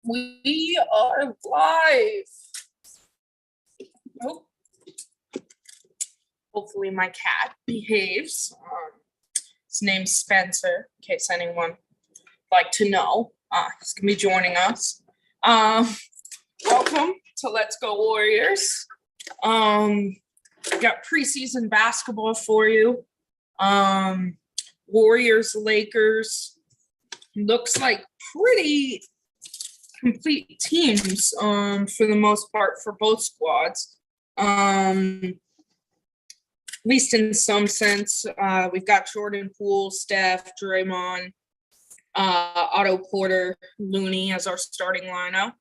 We are live. Oh. Hopefully my cat behaves. His name's Spencer, in case anyone would like to know. He's gonna be joining us. Welcome to Let's Go Warriors. Got preseason basketball for you. Warriors, Lakers. Looks like pretty complete teams for the most part for both squads. At least in some sense. We've got Jordan Poole, Steph, Draymond, Otto Porter, Looney as our starting lineup.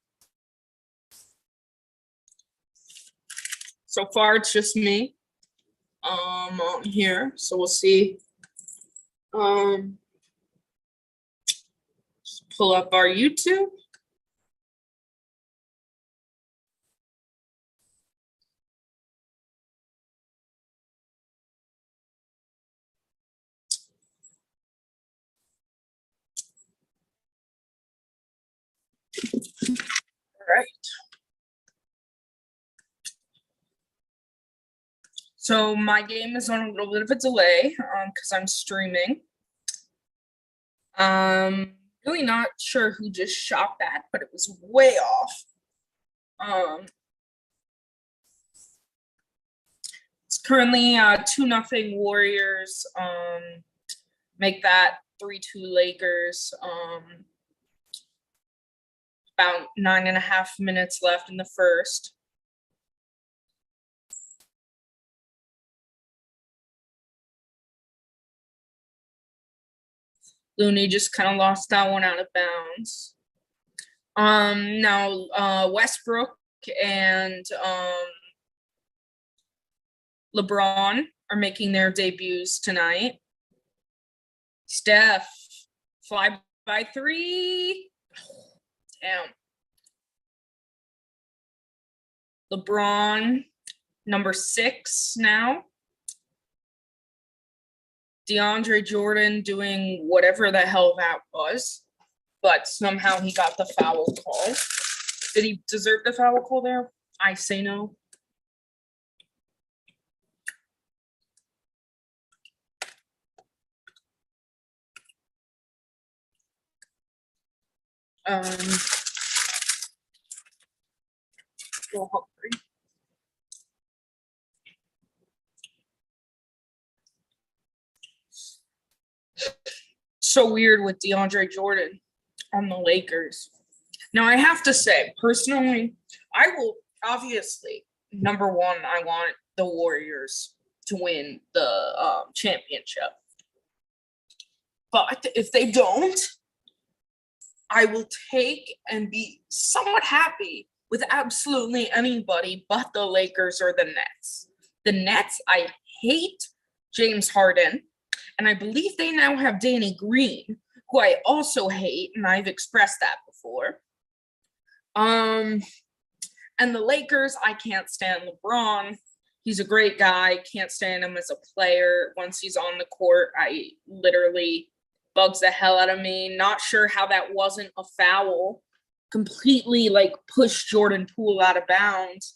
So far, it's just me on here, so we'll see. Just pull up our YouTube. All right. So my game is on a little bit of a delay because I'm streaming. Really not sure who just shot that, but it was way off. It's currently 2-0 Warriors. Make that 3-2 Lakers. About 9.5 minutes left in the first. Looney just kind of lost that one out of bounds. Now Westbrook and LeBron are making their debuts tonight. Steph, fly by three. Damn. LeBron, number 6 now. DeAndre Jordan doing whatever the hell that was, but somehow he got the foul call. Did he deserve the foul call there? I say no. Little hungry. So weird with DeAndre Jordan on the Lakers. Now, I have to say, personally, I will obviously, number one, I want the Warriors to win the championship. But if they don't, I will take and be somewhat happy with absolutely anybody but the Lakers or the Nets. The Nets, I hate James Harden. And I believe they now have Danny Green, who I also hate, and I've expressed that before. And the Lakers, I can't stand LeBron. He's a great guy. Can't stand him as a player. Once he's on the court, I literally bugs the hell out of me. Not sure how that wasn't a foul. Completely pushed Jordan Poole out of bounds.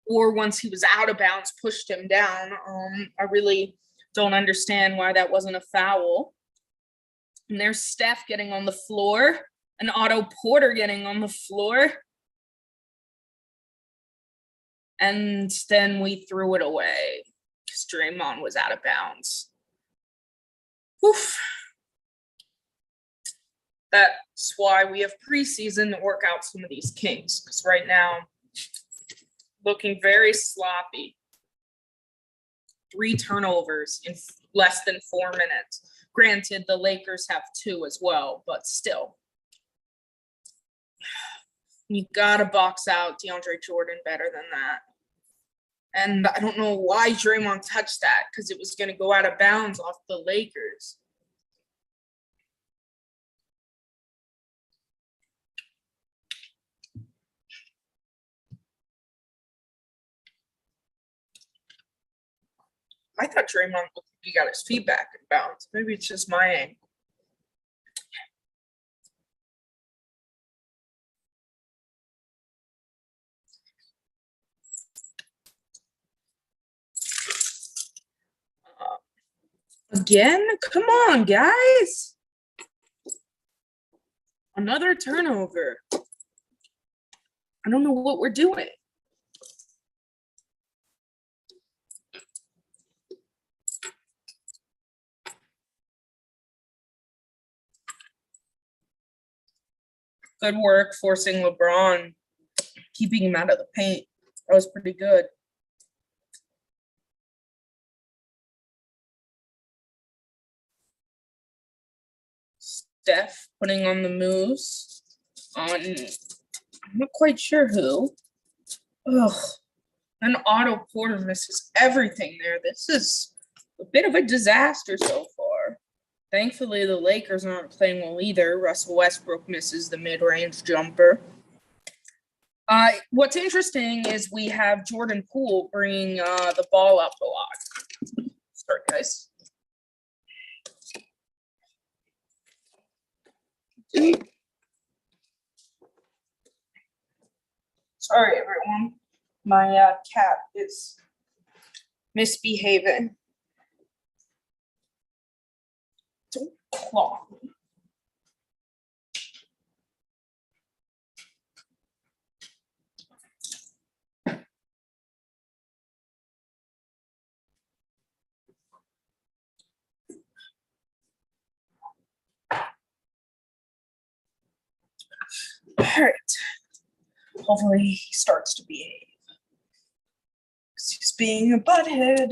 Or once he was out of bounds, pushed him down. I really don't understand why that wasn't a foul. And there's Steph getting on the floor and Otto Porter getting on the floor. And then we threw it away because Draymond was out of bounds. Oof. That's why we have preseason to work out some of these kinks, because right now, looking very sloppy. 3 turnovers in less than 4 minutes. Granted, the Lakers have 2 as well, but still. You gotta box out DeAndre Jordan better than that. And I don't know why Draymond touched that, because it was going to go out of bounds off the Lakers. I thought Draymond looked like he got his feet back in bounds. Maybe it's just my ankle. Again? Come on, guys. Another turnover. I don't know what we're doing. Good work forcing LeBron, keeping him out of the paint. That was pretty good. Steph putting on the moves on, I'm not quite sure who. Ugh. And Otto Porter misses everything there. This is a bit of a disaster so far. Thankfully, the Lakers aren't playing well either. Russell Westbrook misses the mid-range jumper. What's interesting is we have Jordan Poole bringing the ball up a lot. Sorry, guys. Sorry, everyone. My cat is misbehaving. Don't claw me. All right. Hopefully he starts to behave. Because he's being a butthead.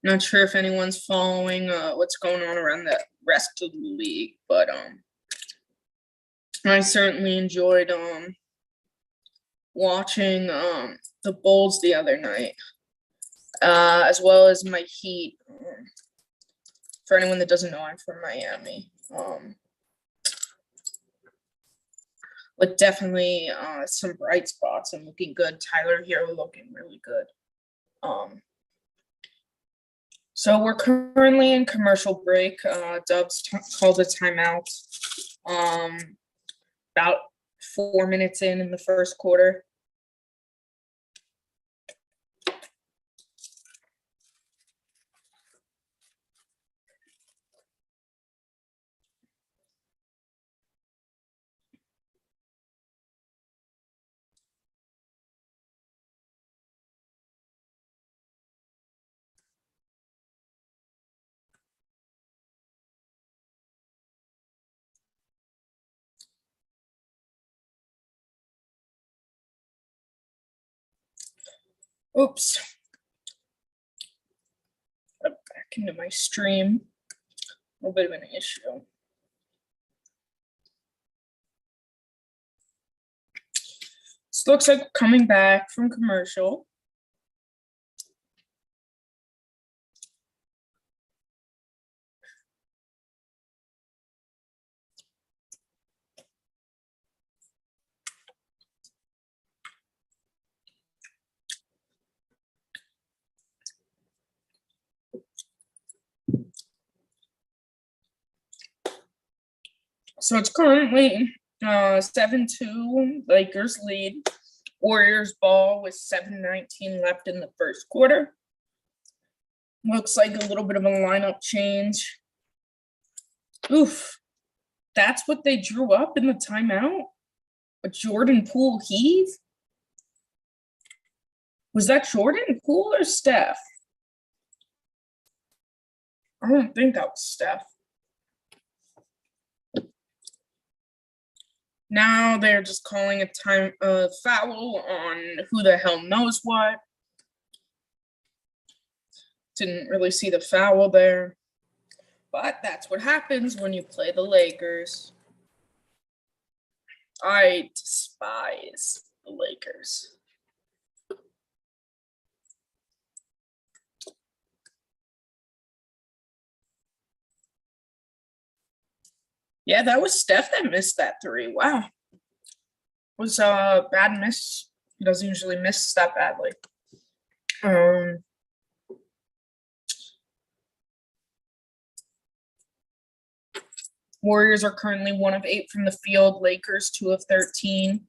Not sure if anyone's following what's going on around the rest of the league, but I certainly enjoyed watching the Bulls the other night, as well as my Heat. For anyone that doesn't know, I'm from Miami. But definitely some bright spots and looking good. Tyler Hero looking really good. So we're currently in commercial break. Dubs called a timeout. About 4 minutes in the first quarter. Oops. Back into my stream. A little bit of an issue. This looks like coming back from commercial. So it's currently 7-2 Lakers lead. Warriors ball with 7:19 left in the first quarter. Looks like a little bit of a lineup change. Oof. That's what they drew up in the timeout? A Jordan Poole heave? Was that Jordan Poole or Steph? I don't think that was Steph. Now they're just calling a foul on who the hell knows what. Didn't really see the foul there. But that's what happens when you play the Lakers. I despise the Lakers. Yeah, that was Steph that missed that three. Wow. Was a bad miss. He doesn't usually miss that badly. Warriors are currently 1 of 8 from the field. Lakers 2 of 13.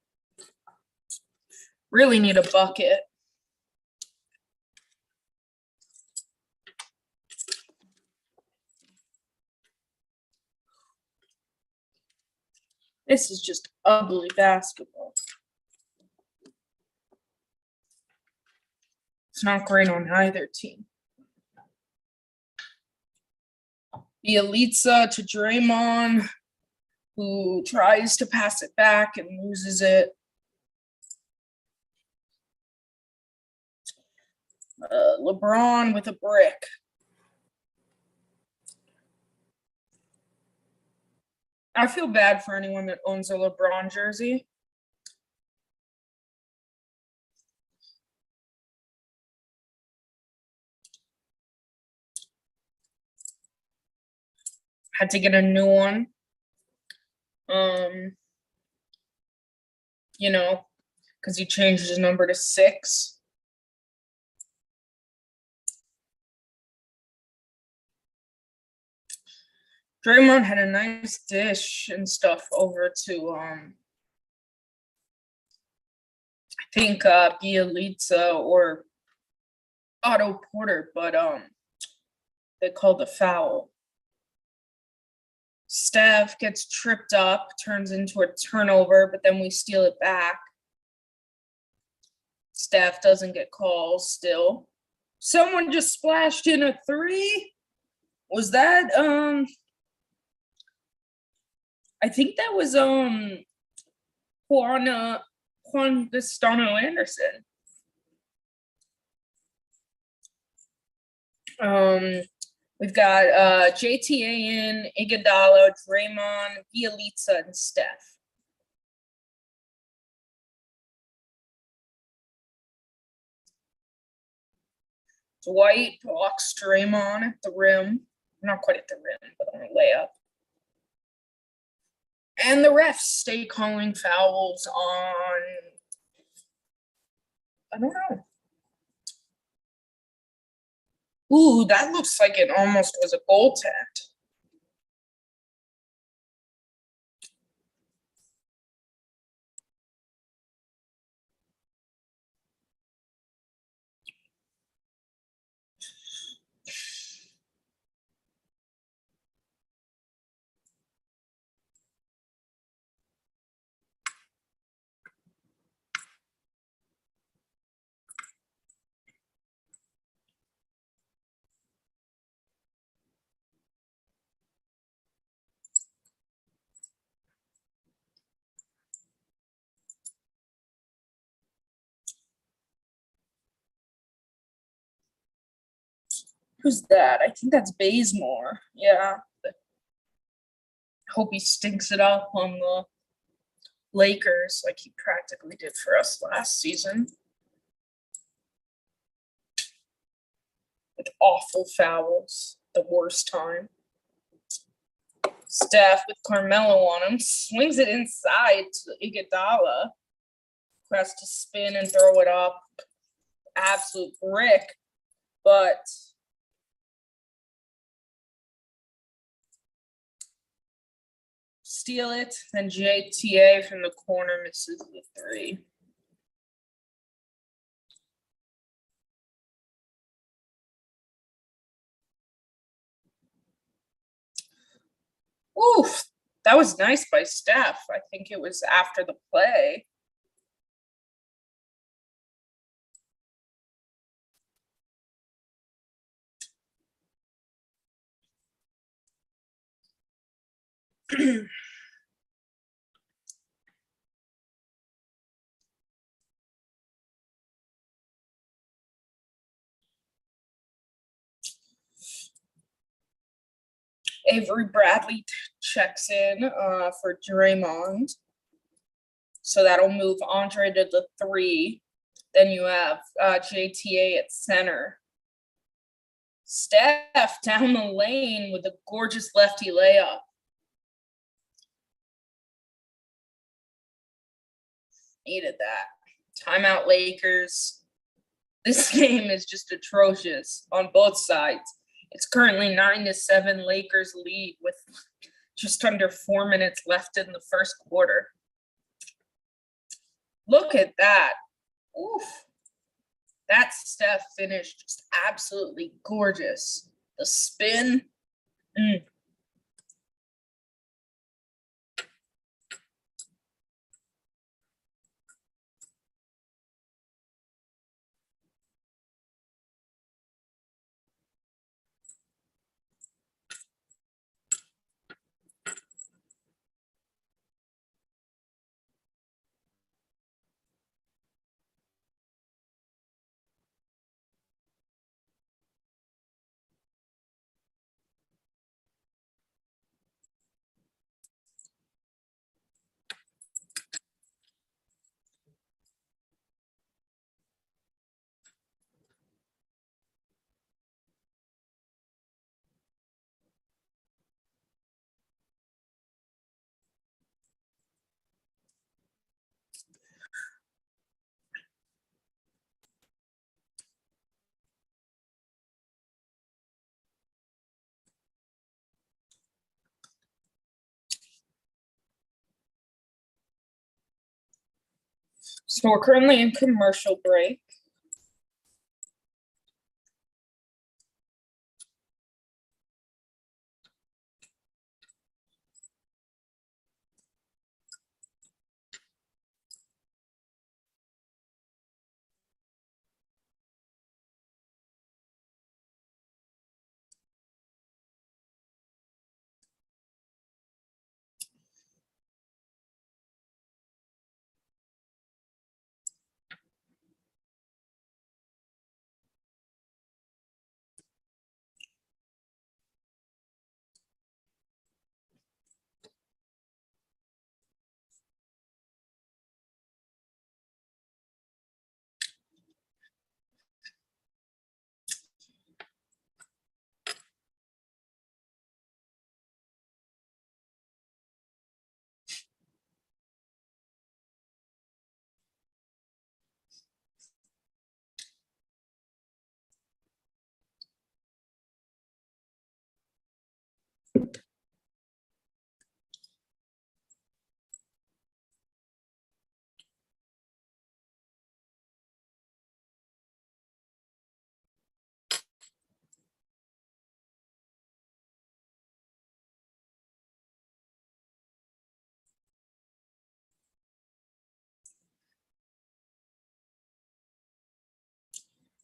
Really need a bucket. This is just ugly basketball. It's not great on either team. Bielitsa to Draymond, who tries to pass it back and loses it. LeBron with a brick. I feel bad for anyone that owns a LeBron jersey. Had to get a new one. You know, because he changed his number to 6. Draymond had a nice dish and stuff over to I think Bielitsa or Otto Porter, but they called a foul. Steph gets tripped up, turns into a turnover, but then we steal it back. Steph doesn't get calls still. Someone just splashed in a 3. Was that I think that was Juan Gastano Anderson. We've got JTA in, Iguodala, Draymond, Bielitsa, and Steph. Dwight blocks Draymond at the rim. Not quite at the rim, but on a layup. And the refs stay calling fouls on, I don't know. Ooh, that looks like it almost was a goaltend. Who's that? I think that's Bazemore. Yeah. Hope he stinks it up on the Lakers like he practically did for us last season. With awful fouls, the worst time. Steph with Carmelo on him, swings it inside to Iguodala, who has to spin and throw it up. Absolute brick, but steal it. Then JTA from the corner misses the 3. Oof, that was nice by Steph. I think it was after the play. Avery Bradley checks in for Draymond. So that'll move Andre to the 3. Then you have JTA at center. Steph down the lane with a gorgeous lefty layup. Needed that. Timeout Lakers. This game is just atrocious on both sides. It's currently 9-7 Lakers lead with just under 4 minutes left in the first quarter. Look at that. Oof. That Steph finish just absolutely gorgeous. The spin. So we're currently in commercial break.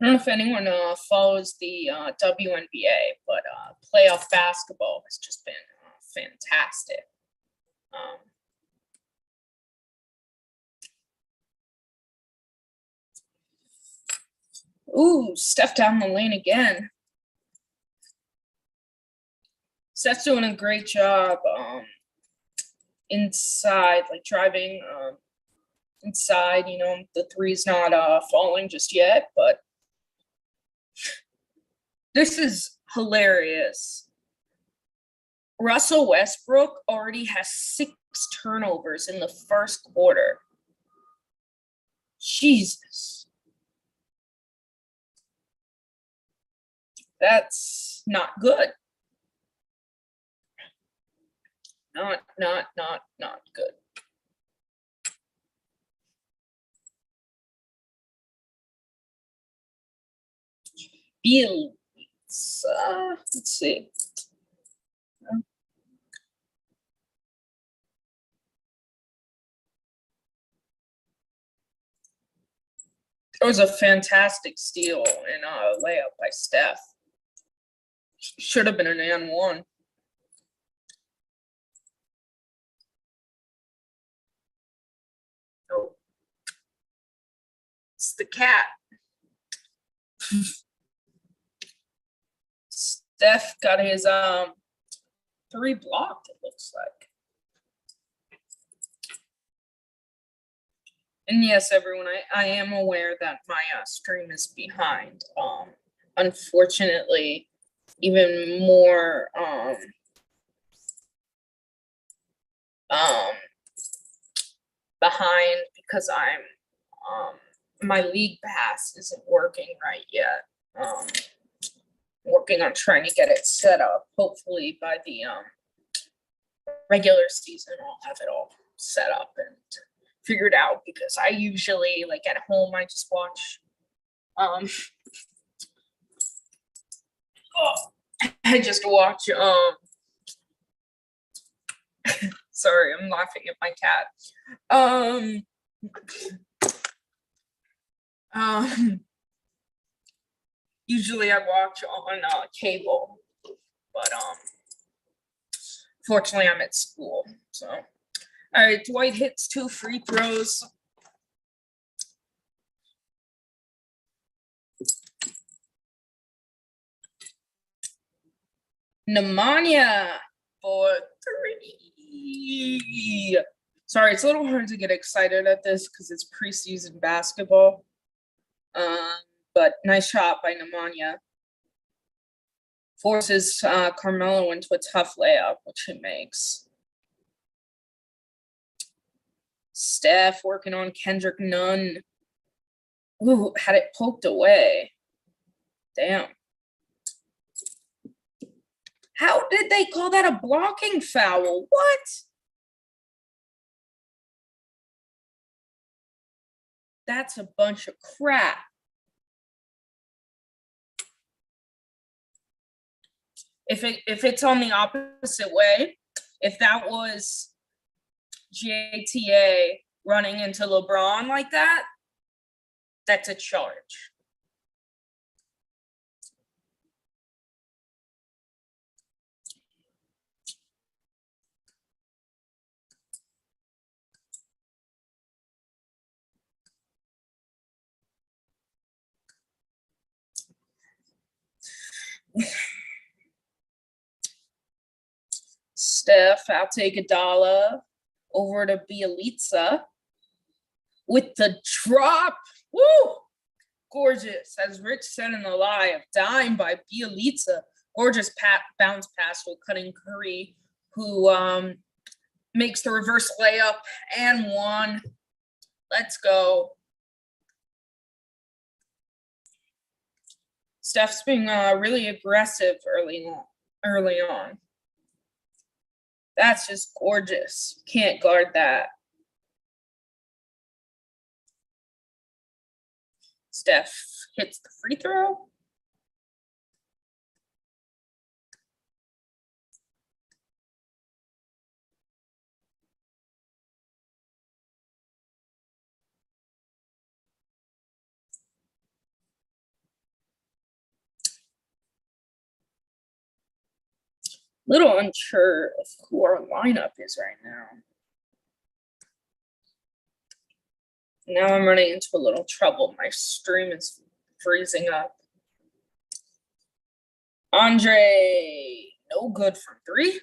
I don't know if anyone follows the WNBA, but playoff basketball has just been fantastic. Ooh, Steph down the lane again. Steph's doing a great job inside, like driving inside. You know, the three's not falling just yet, but this is hilarious. Russell Westbrook already has 6 turnovers in the first quarter. Jesus. That's not good. Not good. Bill, let's see. It was a fantastic steal and a layup by Steph. Should have been an and one. Oh. It's the cat. Steph got his 3 blocked, it looks like. And yes, everyone, I am aware that my stream is behind. Unfortunately, even more um behind because my league pass isn't working right yet. Working on trying to get it set up. Hopefully by the regular season I'll have it all set up and figured out, because I usually, like, at home I just watch I just watch sorry, I'm laughing at my cat. Usually I watch on cable, but fortunately I'm at school. So all right, Dwight hits 2 free throws. Pneumonia for 3. Sorry, it's a little hard to get excited at this because it's preseason basketball. But nice shot by Pneumonia. Forces Carmelo into a tough layup, which he makes. Steph working on Kendrick Nunn. Ooh, had it poked away. Damn. How did they call that a blocking foul? What? That's a bunch of crap. If it's on the opposite way, if that was JTA running into LeBron like that, that's a charge. Steph, I'll take $1 over to Bielitsa with the drop. Woo! Gorgeous. As Rich said in the live, dime by Bielitsa. Gorgeous bounce pass to Cutting Curry, who makes the reverse layup and one. Let's go. Steph's being really aggressive early on. That's just gorgeous. Can't guard that. Steph hits the free throw. Little unsure of who our lineup is right now. Now I'm running into a little trouble. My stream is freezing up. Andre, no good from 3.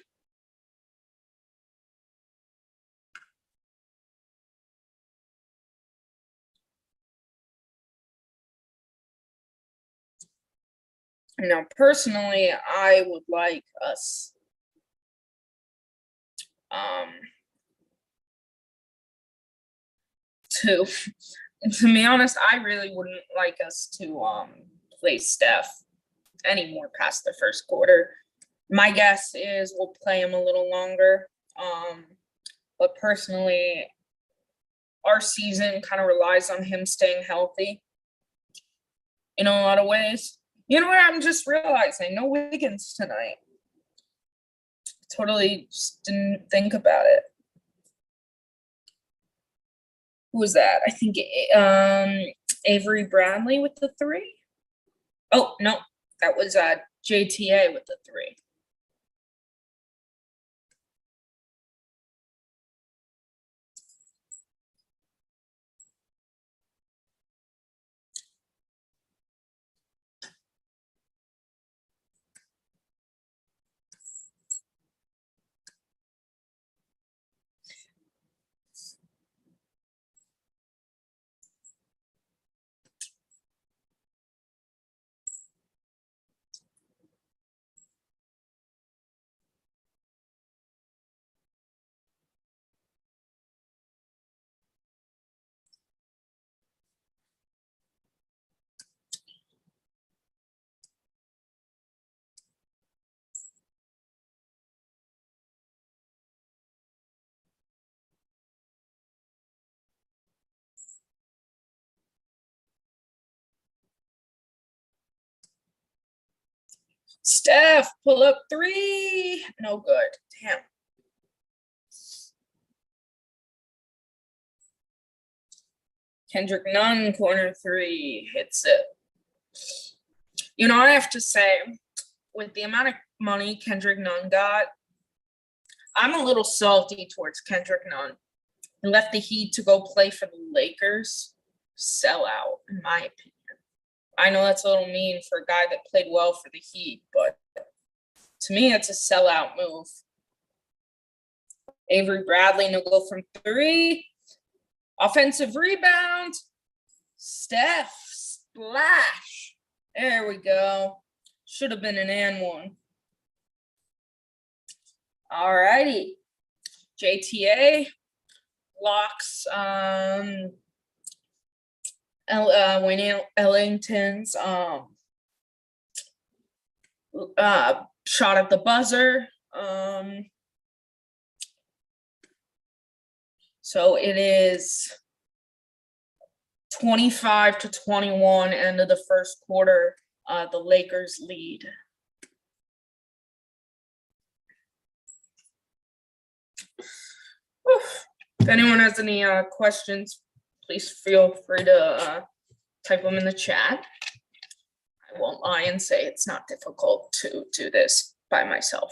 Now, personally, I would like us to be honest, I really wouldn't like us to play Steph anymore past the first quarter. My guess is we'll play him a little longer. But personally, our season kind of relies on him staying healthy in a lot of ways. You know what? I'm just realizing, no Wiggins tonight. Totally just didn't think about it. Who was that? I think Avery Bradley with the 3. Oh, no, that was JTA with the 3. Steph, pull up three. No good. Damn. Kendrick Nunn, corner three, hits it. You know, I have to say, with the amount of money Kendrick Nunn got, I'm a little salty towards Kendrick Nunn. He left the Heat to go play for the Lakers. Sell out, in my opinion. I know that's a little mean for a guy that played well for the Heat, but to me, it's a sellout move. Avery Bradley, no go from three. Offensive rebound. Steph, splash. There we go. Should have been an and one. All righty. JTA locks Wayne Ellington's shot at the buzzer. So it is 25-21, end of the first quarter. The Lakers lead. If anyone has any questions, please feel free to type them in the chat. I won't lie and say it's not difficult to do this by myself.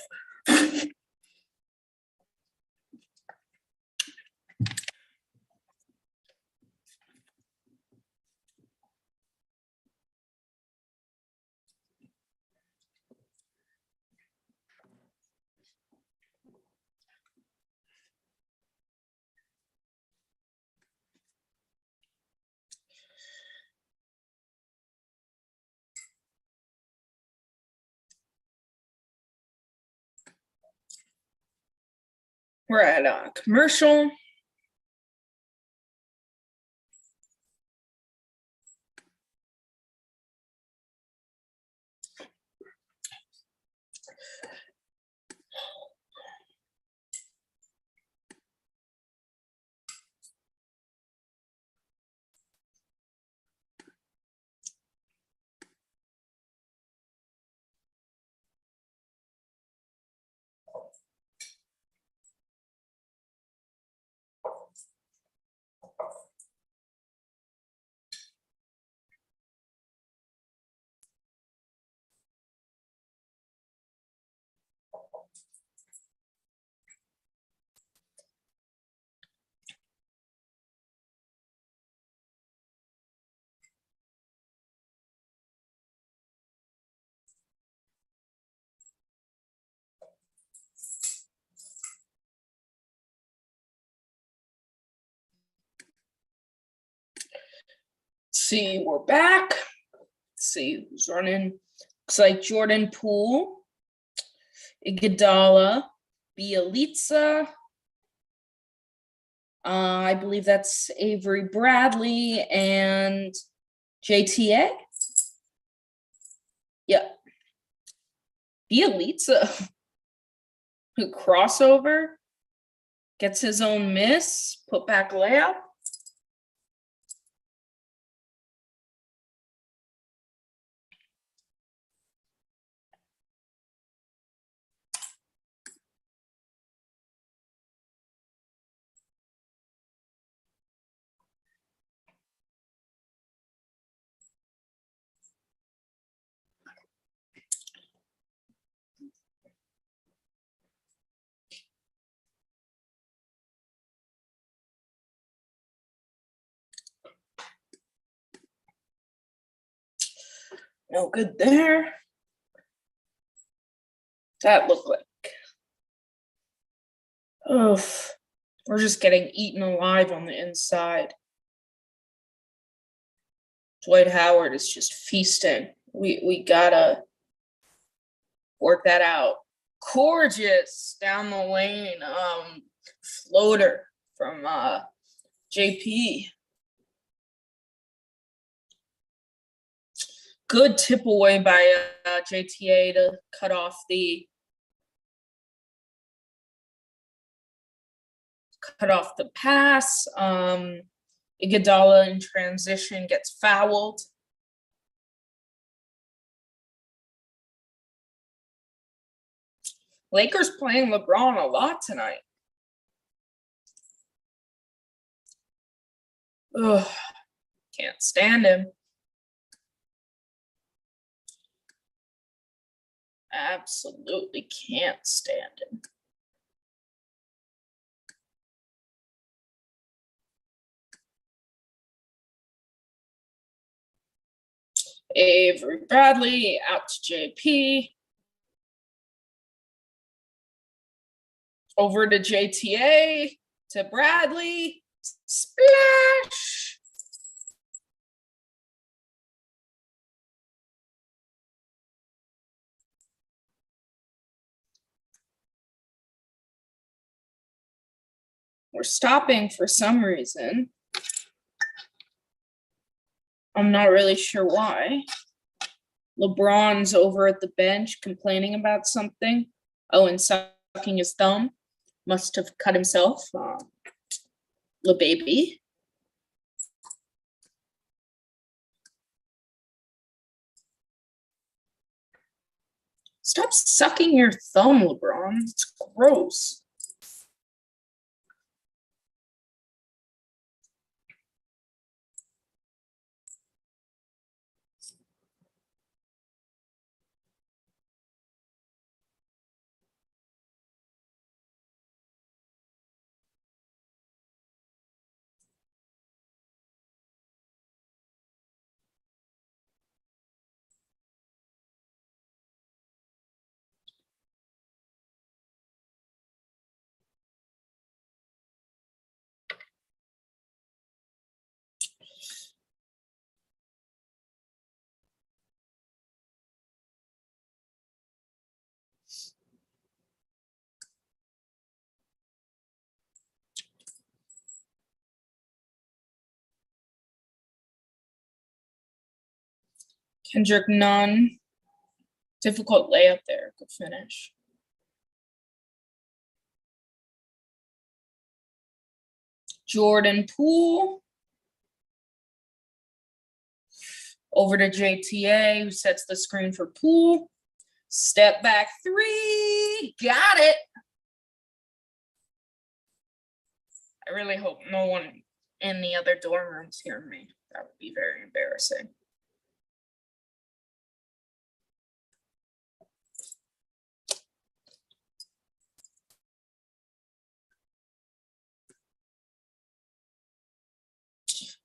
We're at a commercial. See, we're back. Let's see who's running. Looks like Jordan Poole, Iguodala, Bielitsa. I believe that's Avery Bradley and JTA. Yeah. Bielitsa. Crossover. Gets his own miss. Put back layup. No good there. That looked like. Oh, we're just getting eaten alive on the inside. Dwight Howard is just feasting. We gotta work that out. Gorgeous down the lane. Floater from JP. Good tip away by JTA to cut off the pass. Iguodala in transition gets fouled. Lakers playing LeBron a lot tonight. Ugh, can't stand him. Absolutely can't stand him. Avery Bradley out to JP. Over to JTA, to Bradley. Splash! We're stopping for some reason. I'm not really sure why. LeBron's over at the bench complaining about something. Oh, and sucking his thumb. Must have cut himself. The baby. Stop sucking your thumb, LeBron. It's gross. Kendrick Nunn. Difficult layup there. Good finish. Jordan Poole. Over to JTA, who sets the screen for Poole. Step back three. Got it. I really hope no one in the other dorm rooms hear me. That would be very embarrassing.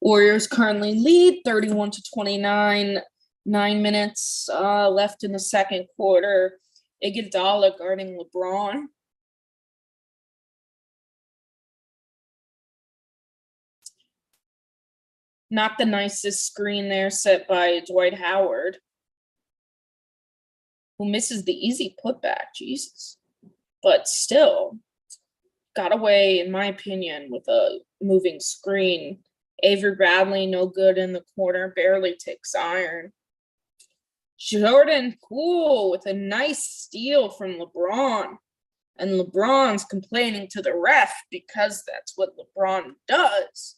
Warriors currently lead 31-29. 9 minutes left in the second quarter. Iguodala guarding LeBron. Not the nicest screen there set by Dwight Howard, who misses the easy putback. Jesus. But still, got away, in my opinion, with a moving screen. Avery Bradley, no good in the corner, barely takes iron. Jordan Poole with a nice steal from LeBron. And LeBron's complaining to the ref because that's what LeBron does.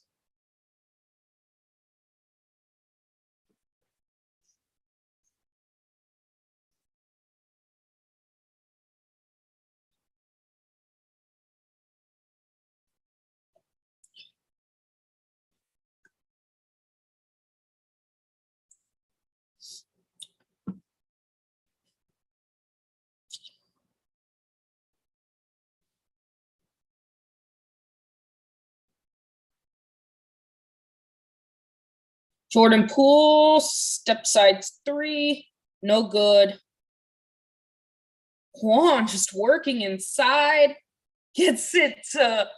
Jordan Poole, step sides three, no good. Juan just working inside, gets it to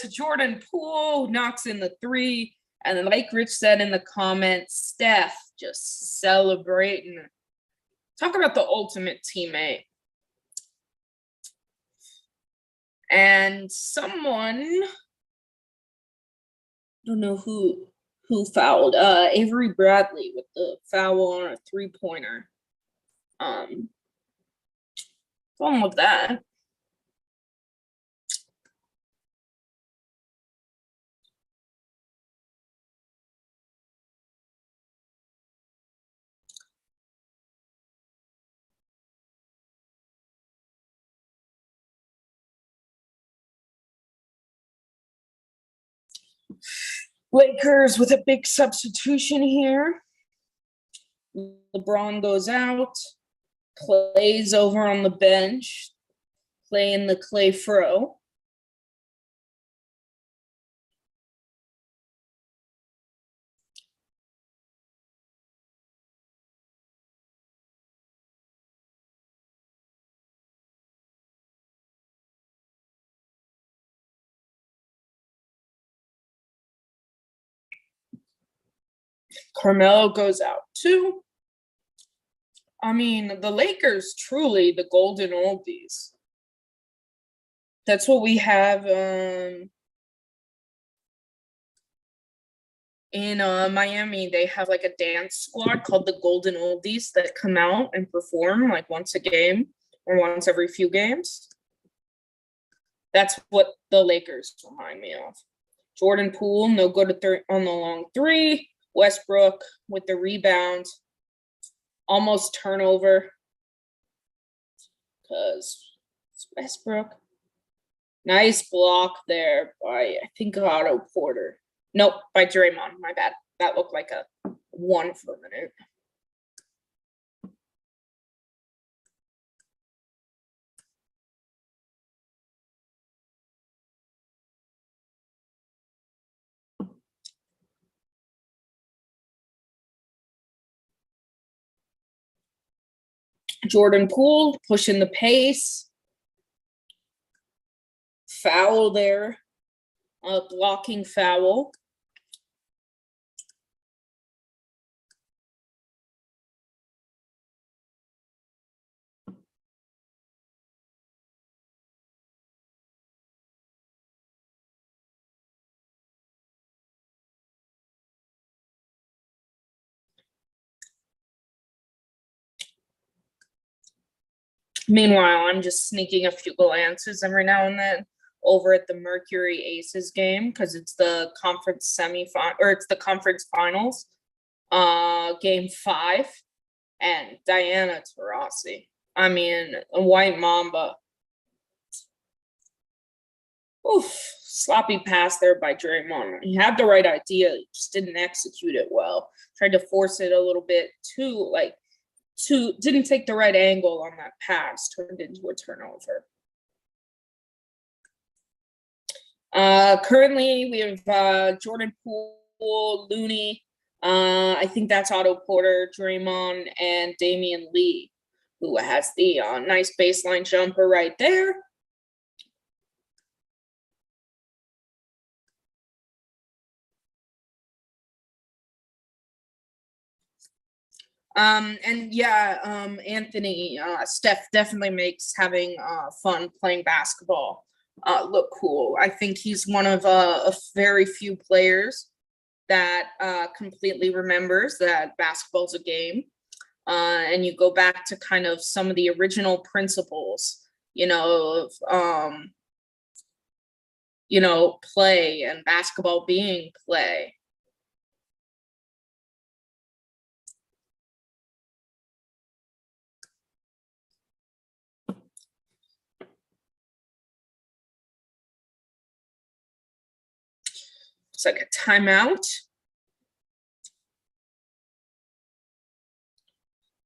Jordan Poole, knocks in the three, and then like Rich said in the comments, Steph just celebrating. Talk about the ultimate teammate. And someone, I don't know who fouled, Avery Bradley with the foul on a three-pointer. Fun with that. Lakers with a big substitution here. LeBron goes out. Clay's over on the bench, playing the Clay Fro. Carmelo goes out too. I mean, the Lakers truly the golden oldies. That's what we have in Miami. They have like a dance squad called the Golden Oldies that come out and perform like once a game or once every few games. That's what the Lakers remind me of. Jordan Poole, no good on the long three. Westbrook with the rebound, almost turnover because it's Westbrook. Nice block there by, I think, Otto Porter. Nope, by Draymond. My bad. That looked like a one for a minute. Jordan Poole pushing the pace. Foul there. A blocking foul. Meanwhile, I'm just sneaking a few glances every now and then over at the Mercury Aces game because it's the conference semifinal, or it's the conference finals, game 5, and Diana Taurasi. I mean, a white mamba. Oof, sloppy pass there by Draymond. He had the right idea, he just didn't execute it well. Tried to force it a little bit didn't take the right angle on that pass, turned into a turnover. Currently, we have Jordan Poole, Looney. I think that's Otto Porter, Draymond, and Damian Lee, who has the nice baseline jumper right there. And yeah, Anthony, Steph definitely makes having fun playing basketball look cool. I think he's one of a very few players that completely remembers that basketball's a game. And you go back to kind of some of the original principles, of play and basketball being play. It's like a timeout.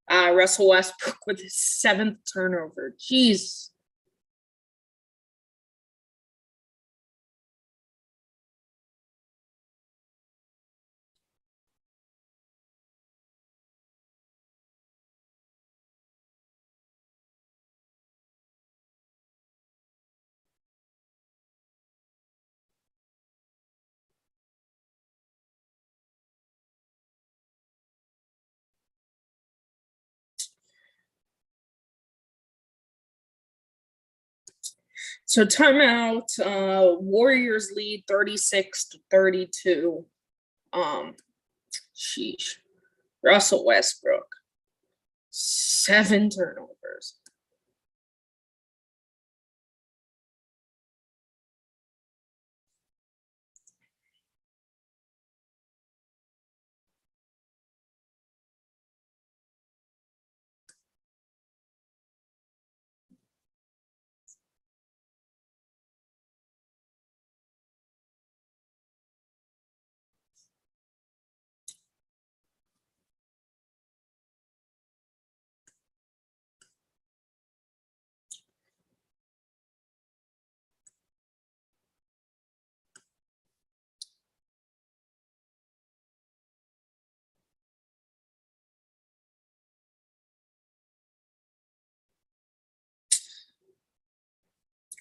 Russell Westbrook with his 7th turnover. Jeez. So timeout. Warriors lead 36-32. Sheesh. Russell Westbrook, 7 turnovers.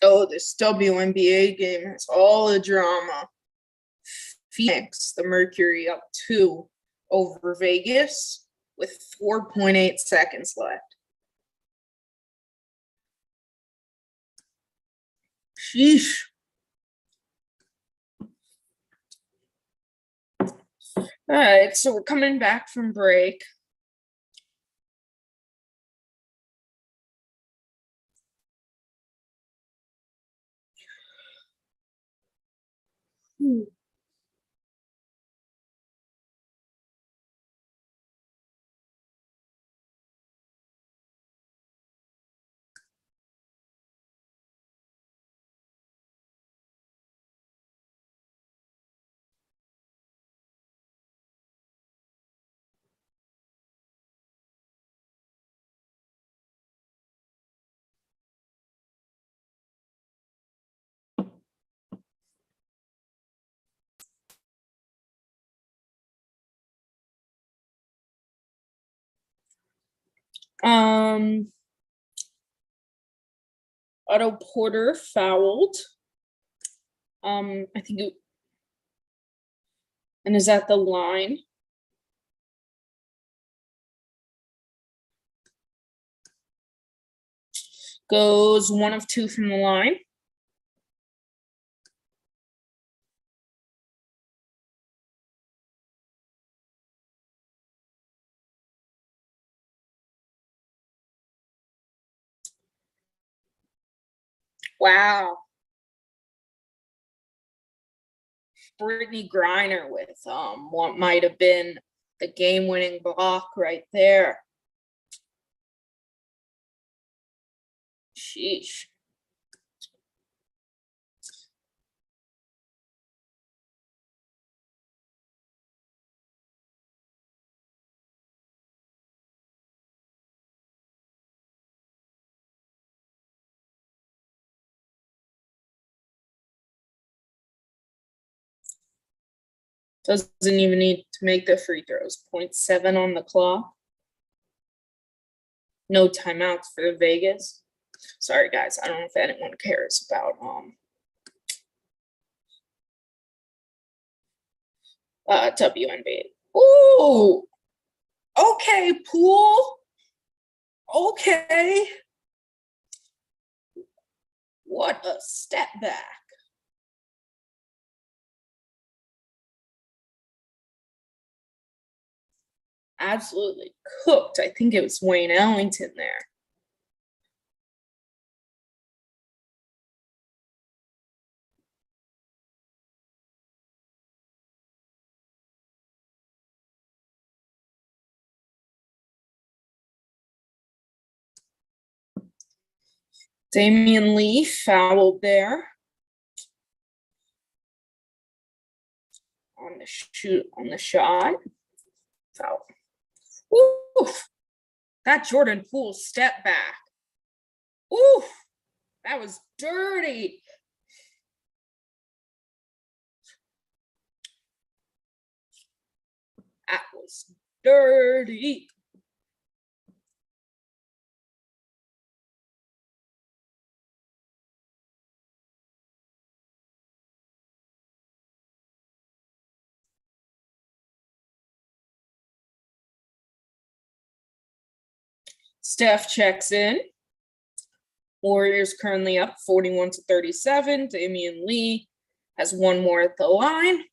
Oh, this WNBA game has all the drama. Phoenix, the Mercury up 2 over Vegas with 4.8 seconds left. Sheesh. All right, so we're coming back from break. Otto Porter fouled. I think it, and is at the line. Goes 1 of 2 from the line. Wow. Brittany Griner with what might have been the game-winning block right there. Sheesh. Doesn't even need to make the free throws. 0.7 on the clock. No timeouts for Vegas. Sorry, guys. I don't know if anyone cares about WNBA. Ooh. Okay, Poole. Okay. What a step back. Absolutely cooked. I think it was Wayne Ellington there. Damian Lee fouled there on the shot. Foul. Oof. That Jordan Poole step back. Oof. That was dirty. That was dirty. Steph checks in. Warriors currently up 41-37. Damian Lee has 1 more at the line.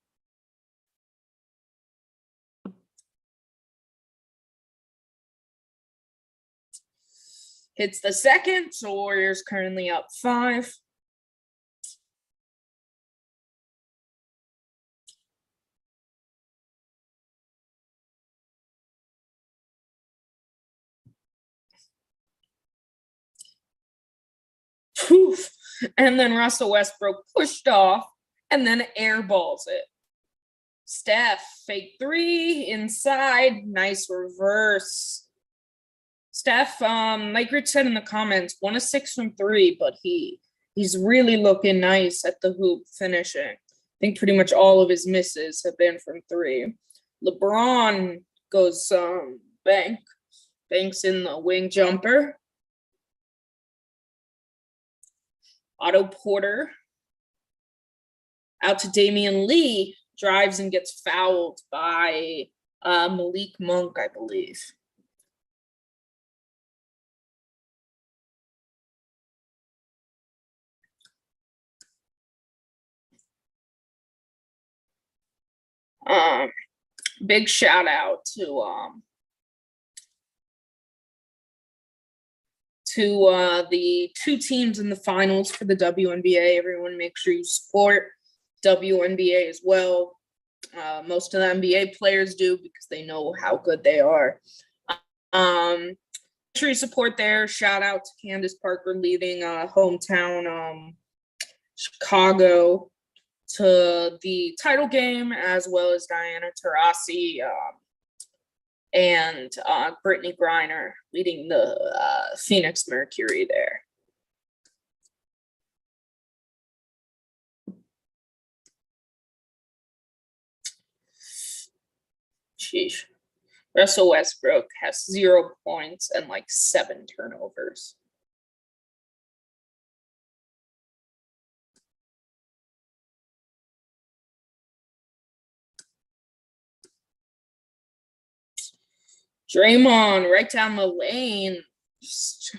Hits the second, so Warriors currently up 5. Poof. And then Russell Westbrook pushed off and then airballs it. Steph, fake 3 inside, nice reverse. Steph, like Rich said in the comments, 1 of 6 from 3, but he's really looking nice at the hoop finishing. I think pretty much all of his misses have been from 3. LeBron goes banks in the wing jumper. Otto Porter out to Damian Lee, drives and gets fouled by Malik Monk, I believe. Big shout out to the two teams in the finals for the WNBA. Everyone make sure you support WNBA as well. Most of the NBA players do because they know how good they are. Make sure you support there. Shout out to Candace Parker leading hometown Chicago to the title game, as well as Diana Taurasi and Brittany Griner leading the Phoenix Mercury there. Sheesh. Russell Westbrook has 0 points and like 7 turnovers. Draymond right down the lane. Just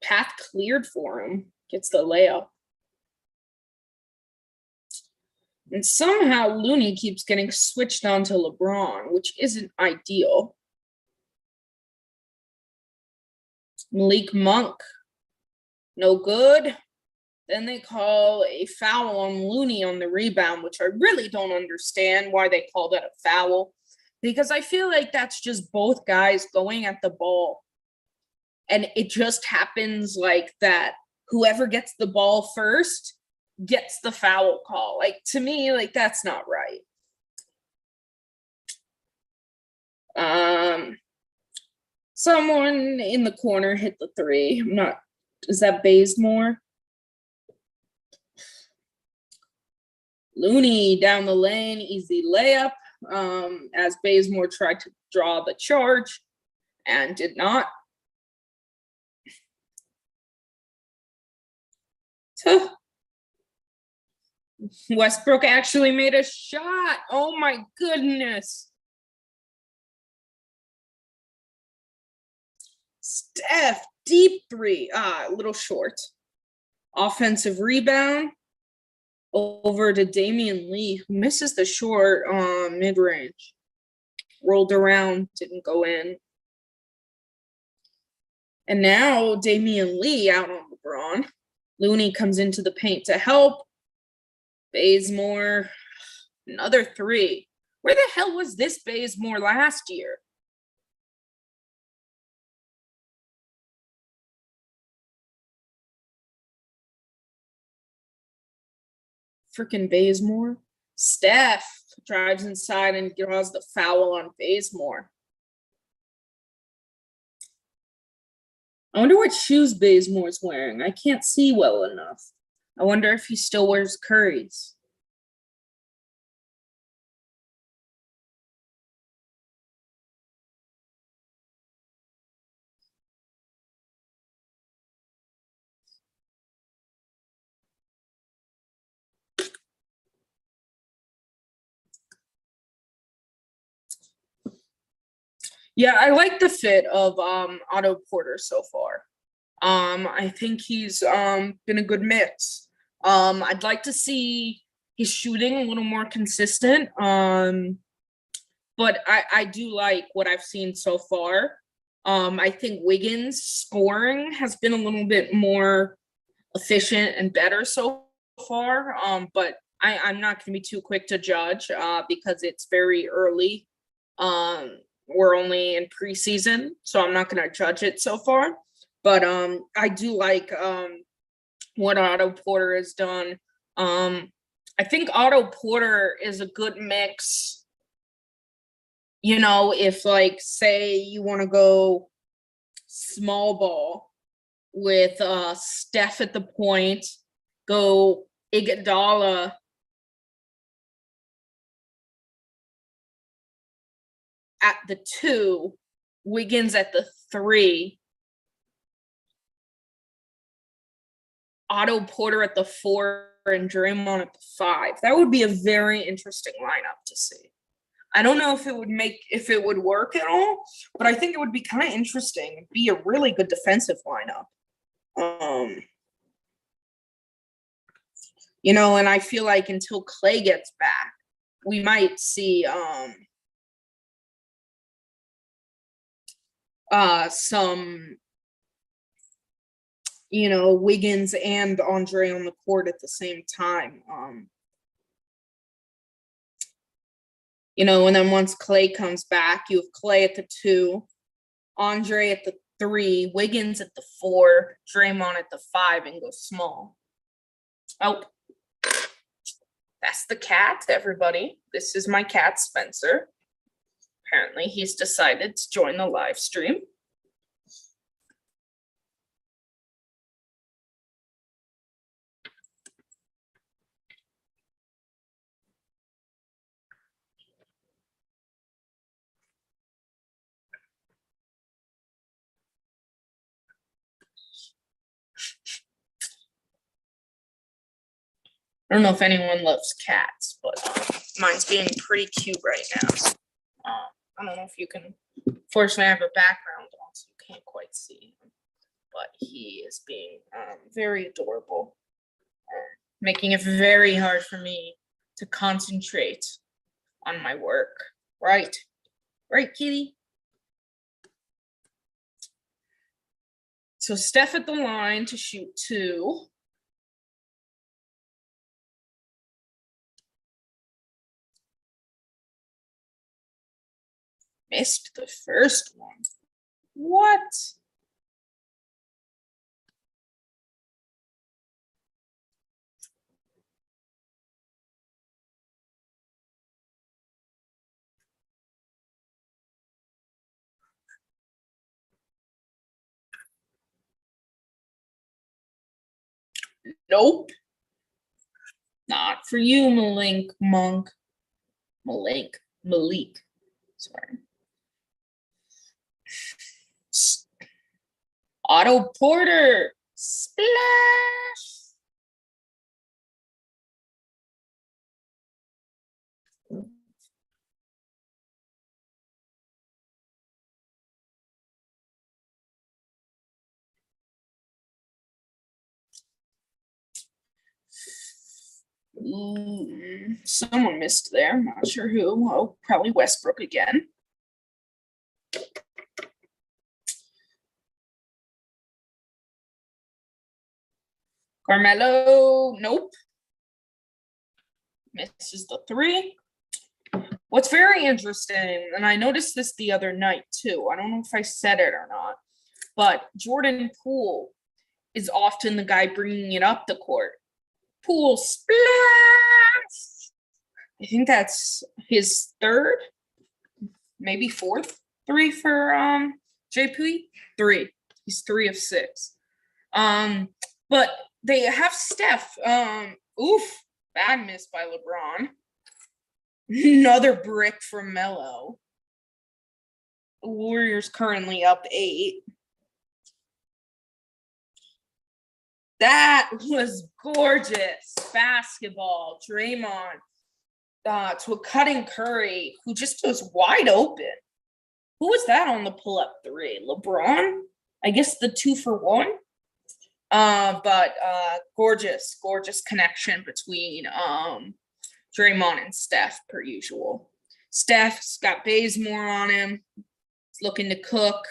path cleared for him. Gets the layup. And somehow Looney keeps getting switched on to LeBron, which isn't ideal. Malik Monk, no good. Then they call a foul on Looney on the rebound, which I really don't understand why they call that a foul. Because I feel like that's just both guys going at the ball. And it just happens like that. Whoever gets the ball first gets the foul call. Like, to me, like, that's not right. Someone in the corner hit the three. I'm not, is that Bazemore? Looney down the lane, easy layup. As Bazemore tried to draw the charge and did not. Westbrook actually made a shot. Oh my goodness. Steph, deep three. A little short. Offensive rebound. Over to Damian Lee, who misses the short mid-range. Rolled around, didn't go in. And now Damian Lee out on LeBron. Looney comes into the paint to help. Bazemore, another three. Where the hell was this Bazemore last year? Freaking Bazemore. Steph drives inside and draws the foul on Bazemore. I wonder what shoes Bazemore's wearing. I can't see well enough. I wonder if he still wears Curry's. Yeah, I like the fit of Otto Porter so far. I think he's been a good mix. I'd like to see his shooting a little more consistent. But I do like what I've seen so far. I think Wiggins' scoring has been a little bit more efficient and better so far. But I'm not going to be too quick to judge because it's very early. We're only in preseason, so I'm not going to judge it so far. But I do like what Otto Porter has done. I think Otto Porter is a good mix. You know, if like, say you want to go small ball with Steph at the point, go Iguodala at the 2, Wiggins at the 3. Otto Porter at the 4 and Draymond at the 5. That would be a very interesting lineup to see. I don't know if it would work at all, but I think it would be kind of interesting. It'd be a really good defensive lineup. And I feel like until Clay gets back, we might see some Wiggins and Andre on the court at the same time. And then once Clay comes back, you have Clay at the 2, Andre at the 3, Wiggins at the 4, Draymond at the 5, and go small. Oh, that's the cat, everybody. This is my cat, Spencer. Apparently, he's decided to join the live stream. I don't know if anyone loves cats, but mine's being pretty cute right now. I don't know if you can. Fortunately, I have a background on, so you can't quite see him. But he is being very adorable, making it very hard for me to concentrate on my work. Right, kitty? So Steph at the line to shoot 2. Missed the first one. What? Nope. Not for you, Malik. Sorry. Otto Porter. Splash. Someone missed there. I'm not sure who. Oh, probably Westbrook again. Carmelo, nope. Misses the 3. What's very interesting, and I noticed this the other night too, I don't know if I said it or not, but Jordan Poole is often the guy bringing it up the court. Poole splash! I think that's his 3rd, maybe 4th 3 for JP. 3. He's 3 of 6. But they have Steph. Oof, bad miss by LeBron. Another brick from Melo. The Warriors currently up 8. That was gorgeous basketball. Draymond to a cutting Curry, who just was wide open. Who was that on the pull-up 3? LeBron? I guess the 2 for 1. But gorgeous connection between Draymond and Steph per usual. Steph's got Bazemore on him. He's looking to cook.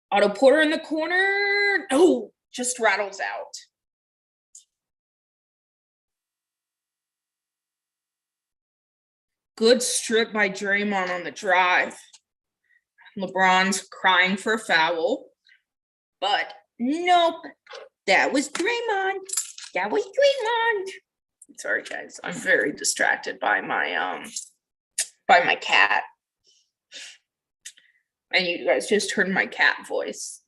Otto Porter in the corner. Oh, just rattles out. Good strip by Draymond on the drive. LeBron's crying for a foul. But nope. That was Draymond. Sorry, guys. I'm very distracted by my cat. And you guys just heard my cat voice.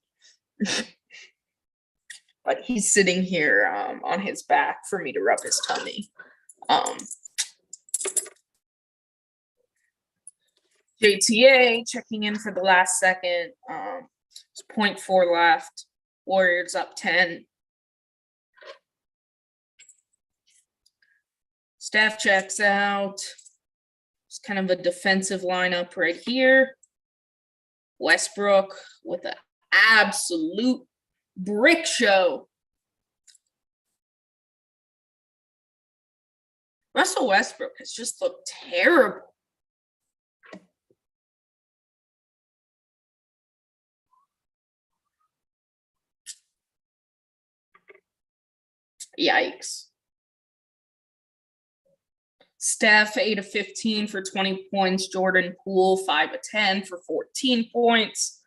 But he's sitting here on his back for me to rub his tummy. JTA checking in for the last second. It's 0.4 left. Warriors up 10. Steph checks out. It's kind of a defensive lineup right here. Westbrook with an absolute brick show. Russell Westbrook has just looked terrible. Yikes. Steph, 8 of 15 for 20 points. Jordan Poole, 5 of 10 for 14 points.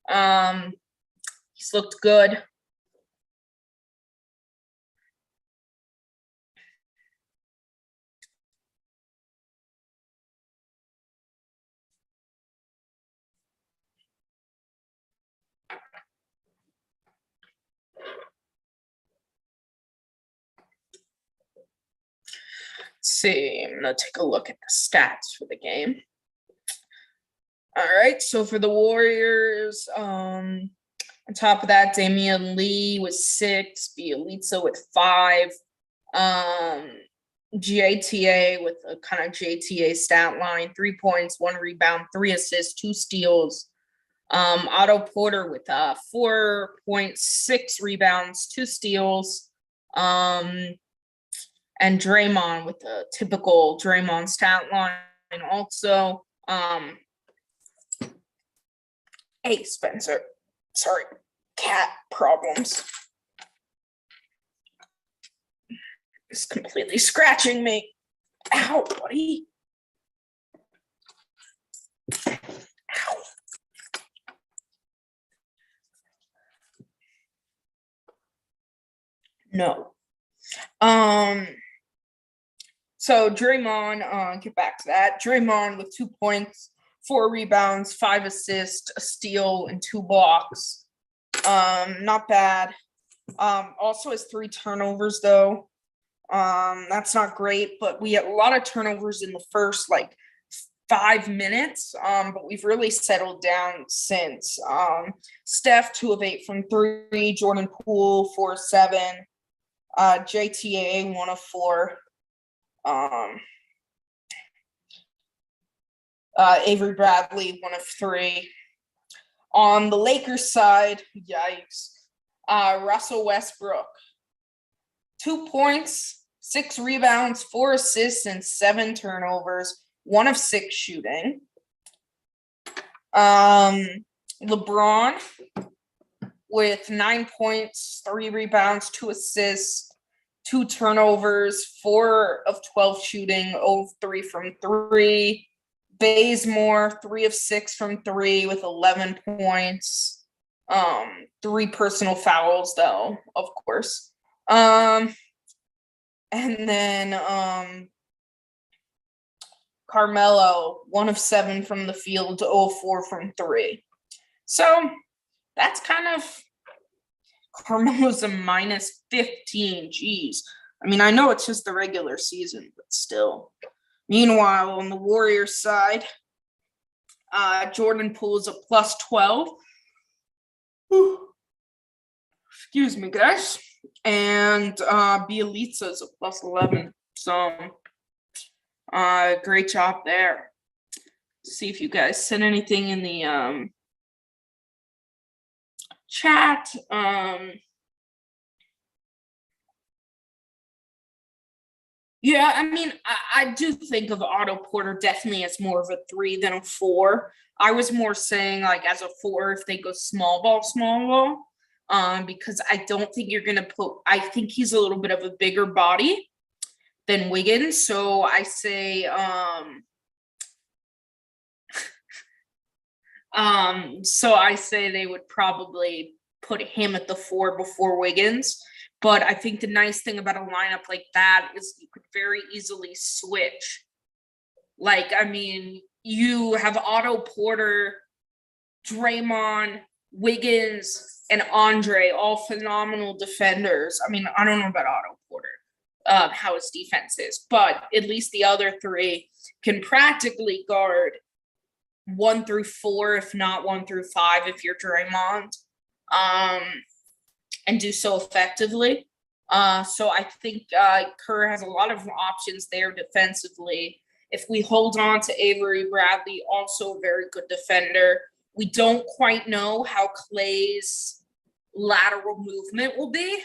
He's looked good. Let's see, I'm going to take a look at the stats for the game. All right, so for the Warriors, on top of that, Damian Lee with 6, Bielitsa with 5, JTA with a kind of JTA stat line, 3 points, 1 rebound, 3 assists, 2 steals. Otto Porter with 4.6 rebounds, 2 steals. And Draymond with a typical Draymond stat line also. Hey, Spencer. Sorry, cat problems. It's completely scratching me. Ow, buddy. Ow. No. So Draymond, get back to that. Draymond with 2 points, 4 rebounds, 5 assists, a steal, and 2 blocks. Not bad. Also has 3 turnovers though. That's not great, but we had a lot of turnovers in the first 5 minutes. But we've really settled down since. Steph, 2 of 8 from 3, Jordan Poole, 4 of 7, JTA, 1 of 4. Avery Bradley, 1 of 3. On the Lakers side, yikes. Russell Westbrook, 2 points, 6 rebounds, 4 assists, and 7 turnovers, 1 of 6 shooting. LeBron with 9 points, 3 rebounds, 2 assists, 2 turnovers, 4 of 12 shooting, 0 of 3 from 3. Bazemore, 3 of 6 from 3 with 11 points. 3 personal fouls, though, of course. And then Carmelo, 1 of 7 from the field, 0 of 4 from 3. So that's kind of Carmelo's a minus 15. Jeez. I mean, I know it's just the regular season, but still. Meanwhile, on the Warriors side, Jordan Poole is a plus 12. Excuse me, guys. And Bielitsa is a plus 11. So, great job there. See if you guys said anything in the chat. Yeah, I mean, I do think of Otto Porter definitely as more of a 3 than a 4. I was more saying as a 4 if they go small ball. Because I don't think you're gonna I think he's a little bit of a bigger body than Wiggins. So I say they would probably put him at the 4 before Wiggins. But I think the nice thing about a lineup like that is you could very easily switch. You have Otto Porter, Draymond, Wiggins, and Andre, all phenomenal defenders. I mean, I don't know about Otto Porter, how his defense is, but at least the other 3 can practically guard 1 through 4, if not 1 through 5, if you're Draymond, and do so effectively. So I think Kerr has a lot of options there defensively. If we hold on to Avery Bradley, also a very good defender. We don't quite know how Clay's lateral movement will be,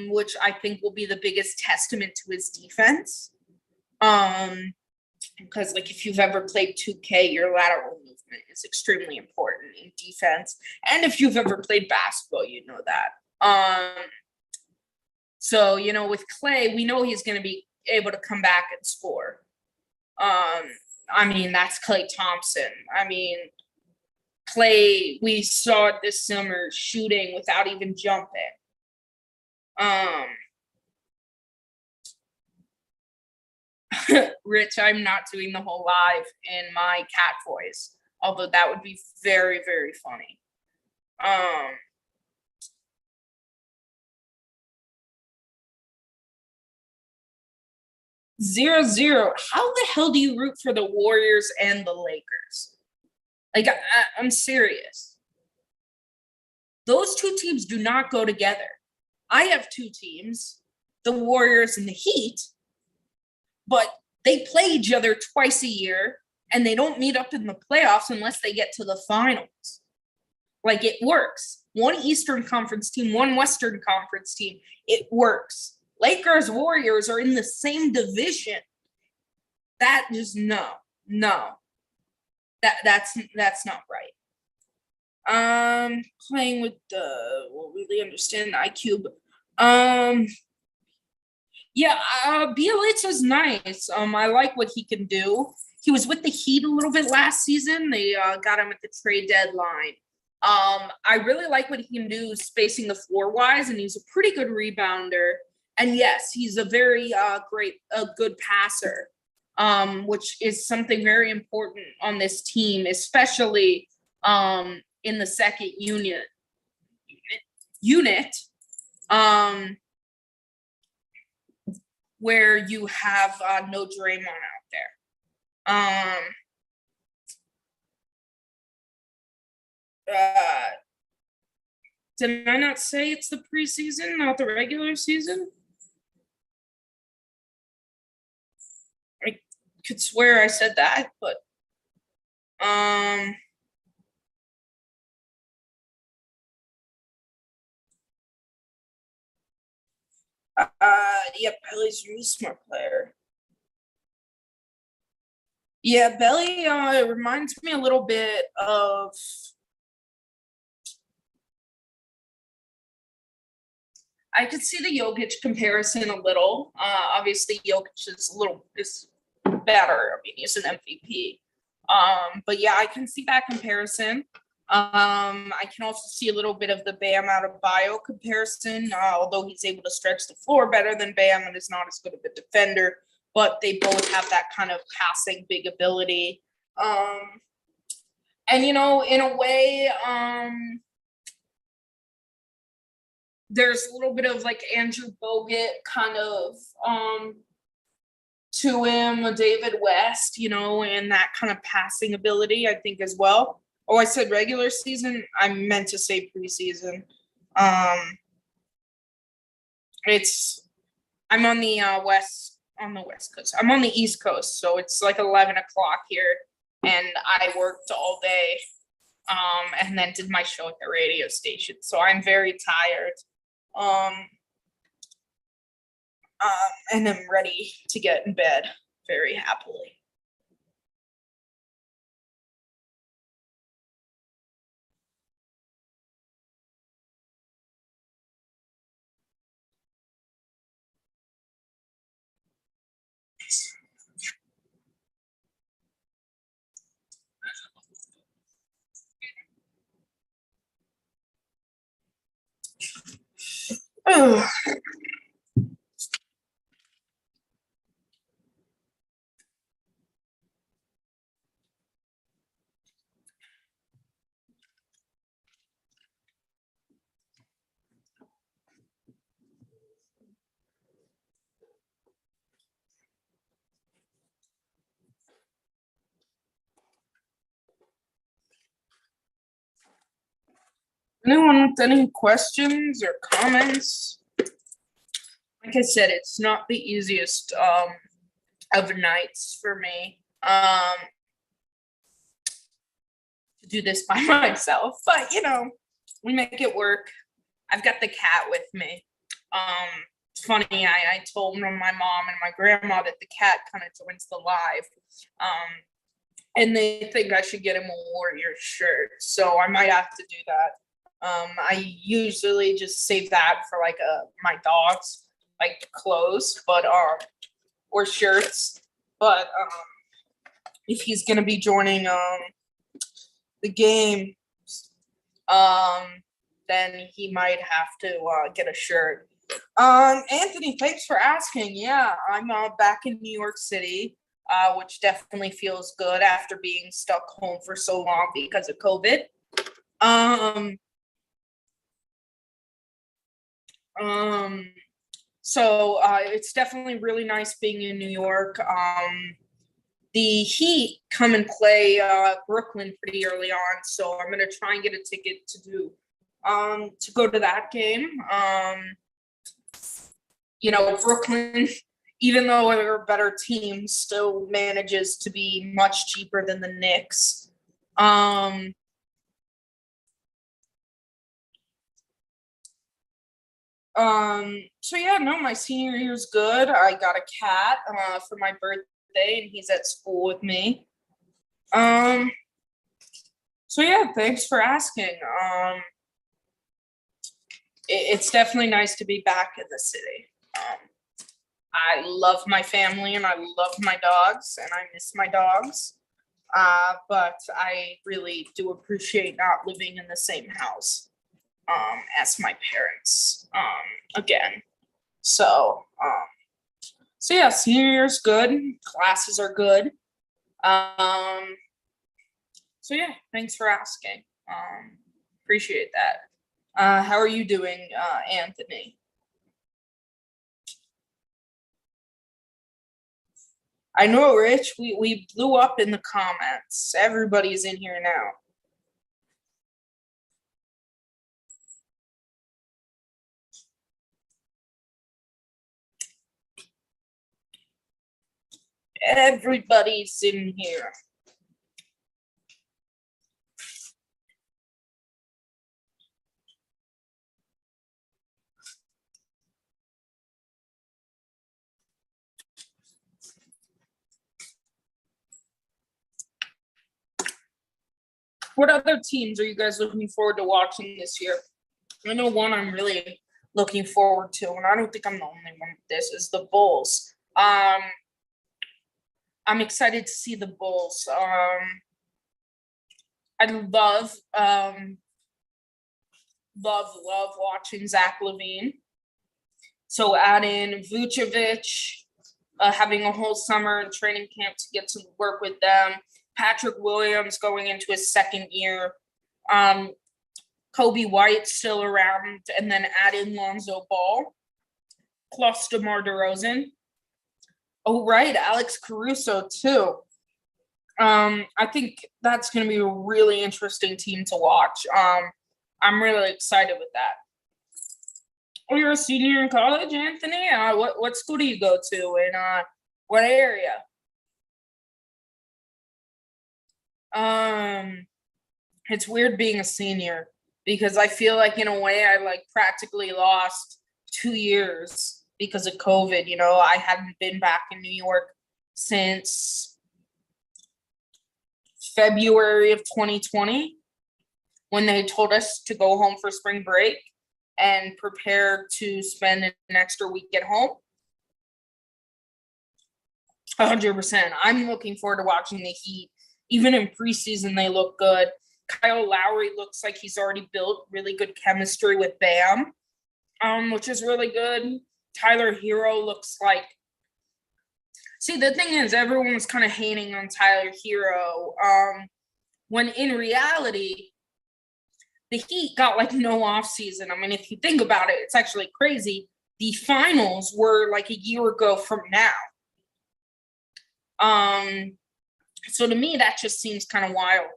which I think will be the biggest testament to his defense. Because like if you've ever played 2K, your lateral movement is extremely important in defense. And if you've ever played basketball, you know that. So, with Clay, we know he's going to be able to come back and score. That's Klay Thompson. Clay, we saw it this summer shooting without even jumping. Rich, I'm not doing the whole live in my cat voice, although that would be very, very funny. 0-0. How the hell do you root for the Warriors and the Lakers? Like, I'm serious. Those two teams do not go together. I have two teams, the Warriors and the Heat, but they play each other twice a year, and they don't meet up in the playoffs unless they get to the finals. Like, it works. One Eastern Conference team, one Western Conference team. It works. Lakers, Warriors are in the same division. That just no. That's not right. Playing with really understand the IQ. Bielitsa's nice. I like what he can do. He was with the Heat a little bit last season. They got him at the trade deadline. I really like what he can do spacing the floor wise, and he's a pretty good rebounder. And yes, he's a very good passer, which is something very important on this team, especially in the second unit, where you have no Draymond out there. Did I not say it's the preseason, not the regular season? I could swear I said that, but Belly's a really smart player. Yeah, Belly reminds me a little bit of I could see the Jokic comparison a little. Obviously, Jokic is better. He's an MVP. But yeah, I can see that comparison. I can also see a little bit of the Bam Adebayo comparison, although he's able to stretch the floor better than Bam and is not as good of a defender. But they both have that kind of passing big ability. And in a way, there's a little bit of like Andrew Bogut kind of to him, David West, and that kind of passing ability, I think, as well. Oh, I said regular season. I meant to say preseason. I'm on the West Coast. I'm on the East Coast, so it's like 11 o'clock here, and I worked all day, and then did my show at the radio station. So I'm very tired. And I'm ready to get in bed very happily. Oh. Anyone with any questions or comments? Like I said, it's not the easiest of nights for me to do this by myself, but we make it work. I've got the cat with me. It's funny, I told my mom and my grandma that the cat kind of joins the live. And they think I should get him a Warrior shirt, so I might have to do that. I usually just save that for like my dogs, like clothes, but or shirts. But if he's gonna be joining the game, then he might have to get a shirt. Anthony, thanks for asking. Yeah, I'm back in New York City, which definitely feels good after being stuck home for so long because of COVID. So it's definitely really nice being in New York. The Heat come and play Brooklyn pretty early on, so I'm gonna try and get a ticket to go to that game. Brooklyn, even though they're a better team, still manages to be much cheaper than the Knicks. So yeah, no, my senior year is good. I got a cat for my birthday, and he's at school with me. So yeah, thanks for asking. It's definitely nice to be back in the city. I love my family and I love my dogs and I miss my dogs. But I really do appreciate not living in the same house as my parents again. So yeah, senior year's good. Classes are good. So yeah, thanks for asking. Appreciate that. How are you doing, Anthony? I know, Rich, we blew up in the comments. Everybody's in here now. Everybody's in here. What other teams are you guys looking forward to watching this year? I know one I'm really looking forward to, and I don't think I'm the only one with this, is the Bulls. I'm excited to see the Bulls. I love watching Zach LaVine. So add in Vucevic, having a whole summer in training camp to get to work with them. Patrick Williams going into his second year. Kobe White still around, and then add in Lonzo Ball, plus DeMar DeRozan. Oh, right, Alex Caruso too. I think that's going to be a really interesting team to watch. I'm really excited with that. Oh, you're a senior in college, Anthony? What school do you go to, and what area? It's weird being a senior because I feel like in a way I like practically lost 2 years because of COVID. I hadn't been back in New York since February of 2020 when they told us to go home for spring break and prepare to spend an extra week at home. 100%. I'm looking forward to watching the Heat. Even in preseason, they look good. Kyle Lowry looks like he's already built really good chemistry with Bam, which is really good. Tyler Hero looks like. See, the thing is, everyone was kind of hating on Tyler Hero, when in reality, the Heat got like no offseason. I mean, if you think about it, it's actually crazy. The finals were like a year ago from now. So to me, that just seems kind of wild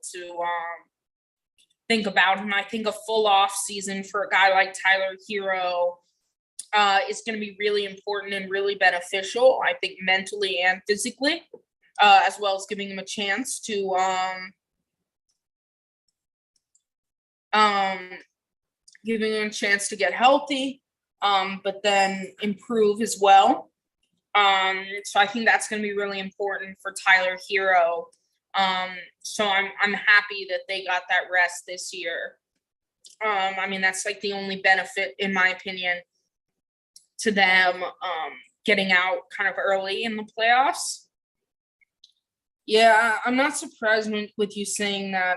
think about him. I think a full off season for a guy like Tyler Hero is going to be really important and really beneficial, I think, mentally and physically, as well as giving him a chance to get healthy, but then improve as well. So I think that's going to be really important for Tyler Hero. So I'm happy that they got that rest this year. I mean, that's like the only benefit, in my opinion, to them getting out kind of early in the playoffs. Yeah, I'm not surprised with you saying that,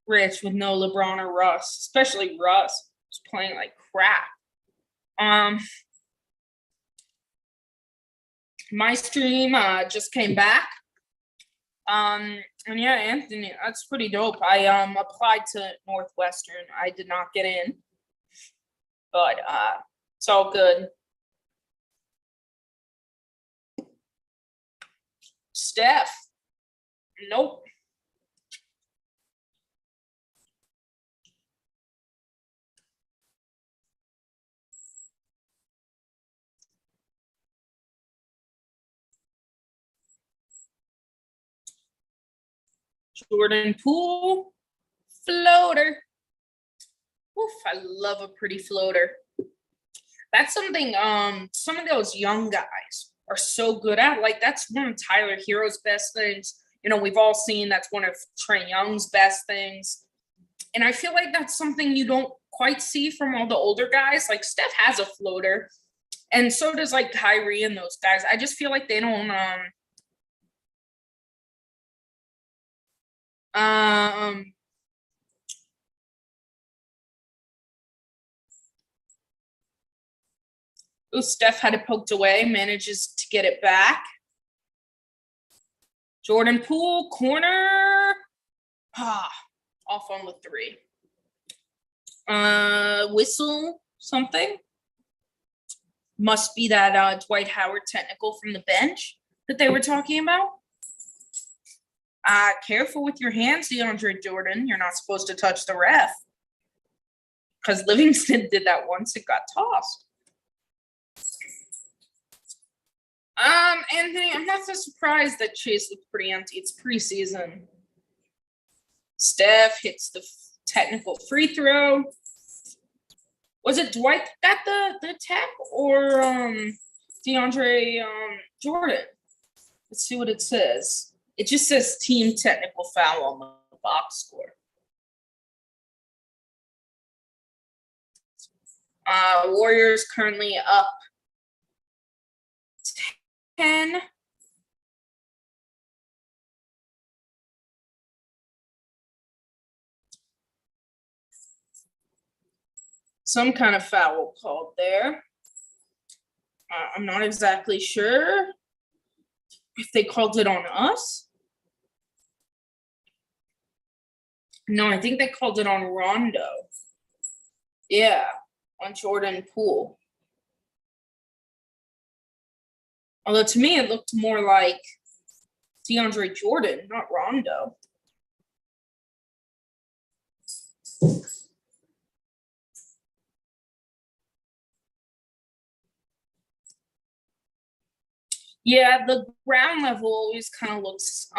Rich, with no LeBron or Russ, especially Russ, was playing like crap. My stream just came back. And yeah, Anthony, that's pretty dope. I applied to Northwestern. I did not get in, but it's all good. Steph, nope. Jordan Poole, floater. Oof, I love a pretty floater. That's something some of those young guys are so good at. Like, that's one of Tyler Hero's best things. You know, we've all seen that's one of Trae Young's best things. And I feel like that's something you don't quite see from all the older guys. Like, Steph has a floater, and so does like Kyrie and those guys. I just feel like they don't Steph had it poked away, manages to get it back. Jordan Poole, corner. Off on the three. Whistle something. Must be that Dwight Howard technical from the bench that they were talking about. Careful with your hands, DeAndre Jordan. You're not supposed to touch the ref. Because Livingston did that once. It got tossed. Anthony, I'm not so surprised that Chase looked pretty empty. It's preseason. Steph hits the technical free throw. Was it Dwight that got the tap, or DeAndre Jordan? Let's see what it says. It just says team technical foul on the box score. Warriors currently up 10. Some kind of foul called there. I'm not exactly sure if they called it on us. No, I think they called it on Rondo. Yeah, on Jordan Poole. Although to me, it looked more like DeAndre Jordan, not Rondo. Yeah, the ground level always kind of looks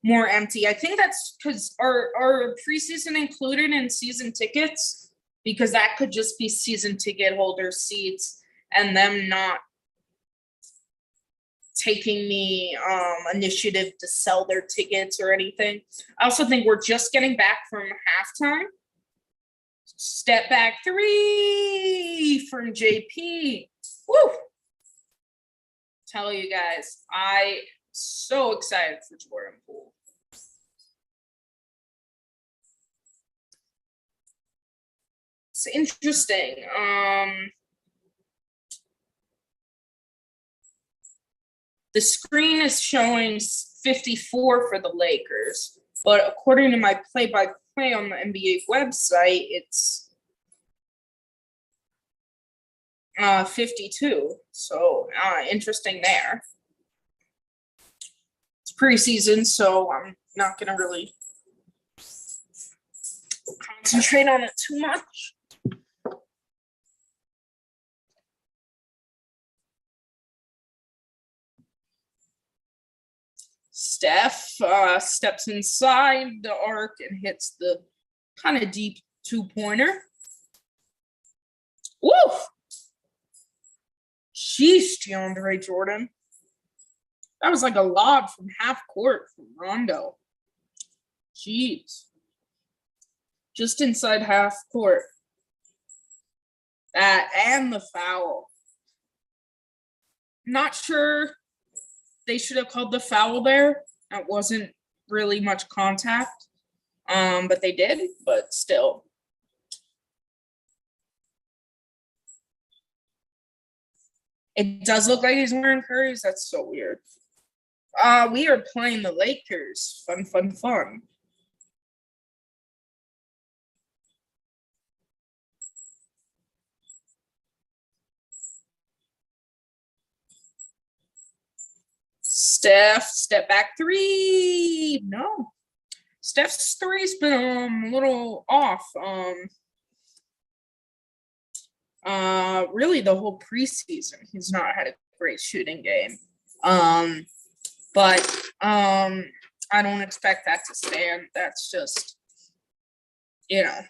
more empty. I think that's because our preseason included in season tickets, because that could just be season ticket holder seats and them not taking the initiative to sell their tickets or anything. I also think we're just getting back from halftime. Step back three from JP. Woo! Tell you guys, I so excited for Jordan Poole. It's interesting. The screen is showing 54 for the Lakers, but according to my play-by-play on the NBA website, it's 52. So interesting there. It's preseason, so I'm not going to really concentrate on it too much. Steph steps inside the arc and hits the kind of deep two-pointer. Woof! Sheesh, DeAndre Jordan. That was like a lob from half court from Rondo. Jeez. Just inside half court. That and the foul. Not sure they should have called the foul there. That wasn't really much contact. But they did, but still. It does look like he's wearing Curry's. That's so weird. We are playing the Lakers. Fun, fun, fun. Steph, step back three. No. Steph's three's been a little off. Really the whole preseason. He's not had a great shooting game. But I don't expect that to stand. That's just, you know.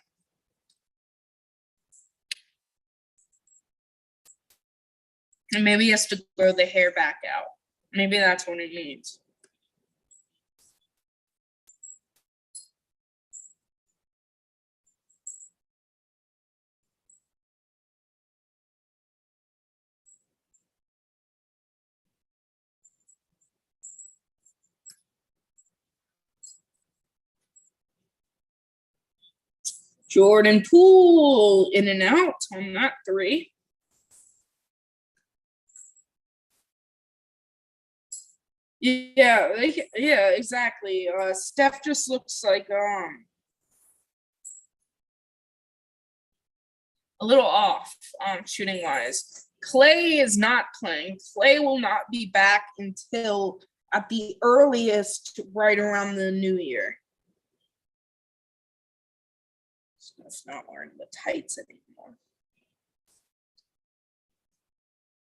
And maybe he has to grow the hair back out. Maybe that's what it needs. Jordan Poole in and out on that three. Yeah, exactly. Steph just looks like a little off shooting wise. Clay is not playing. Clay will not be back until at the earliest right around the new year. Steph's not wearing the tights anymore.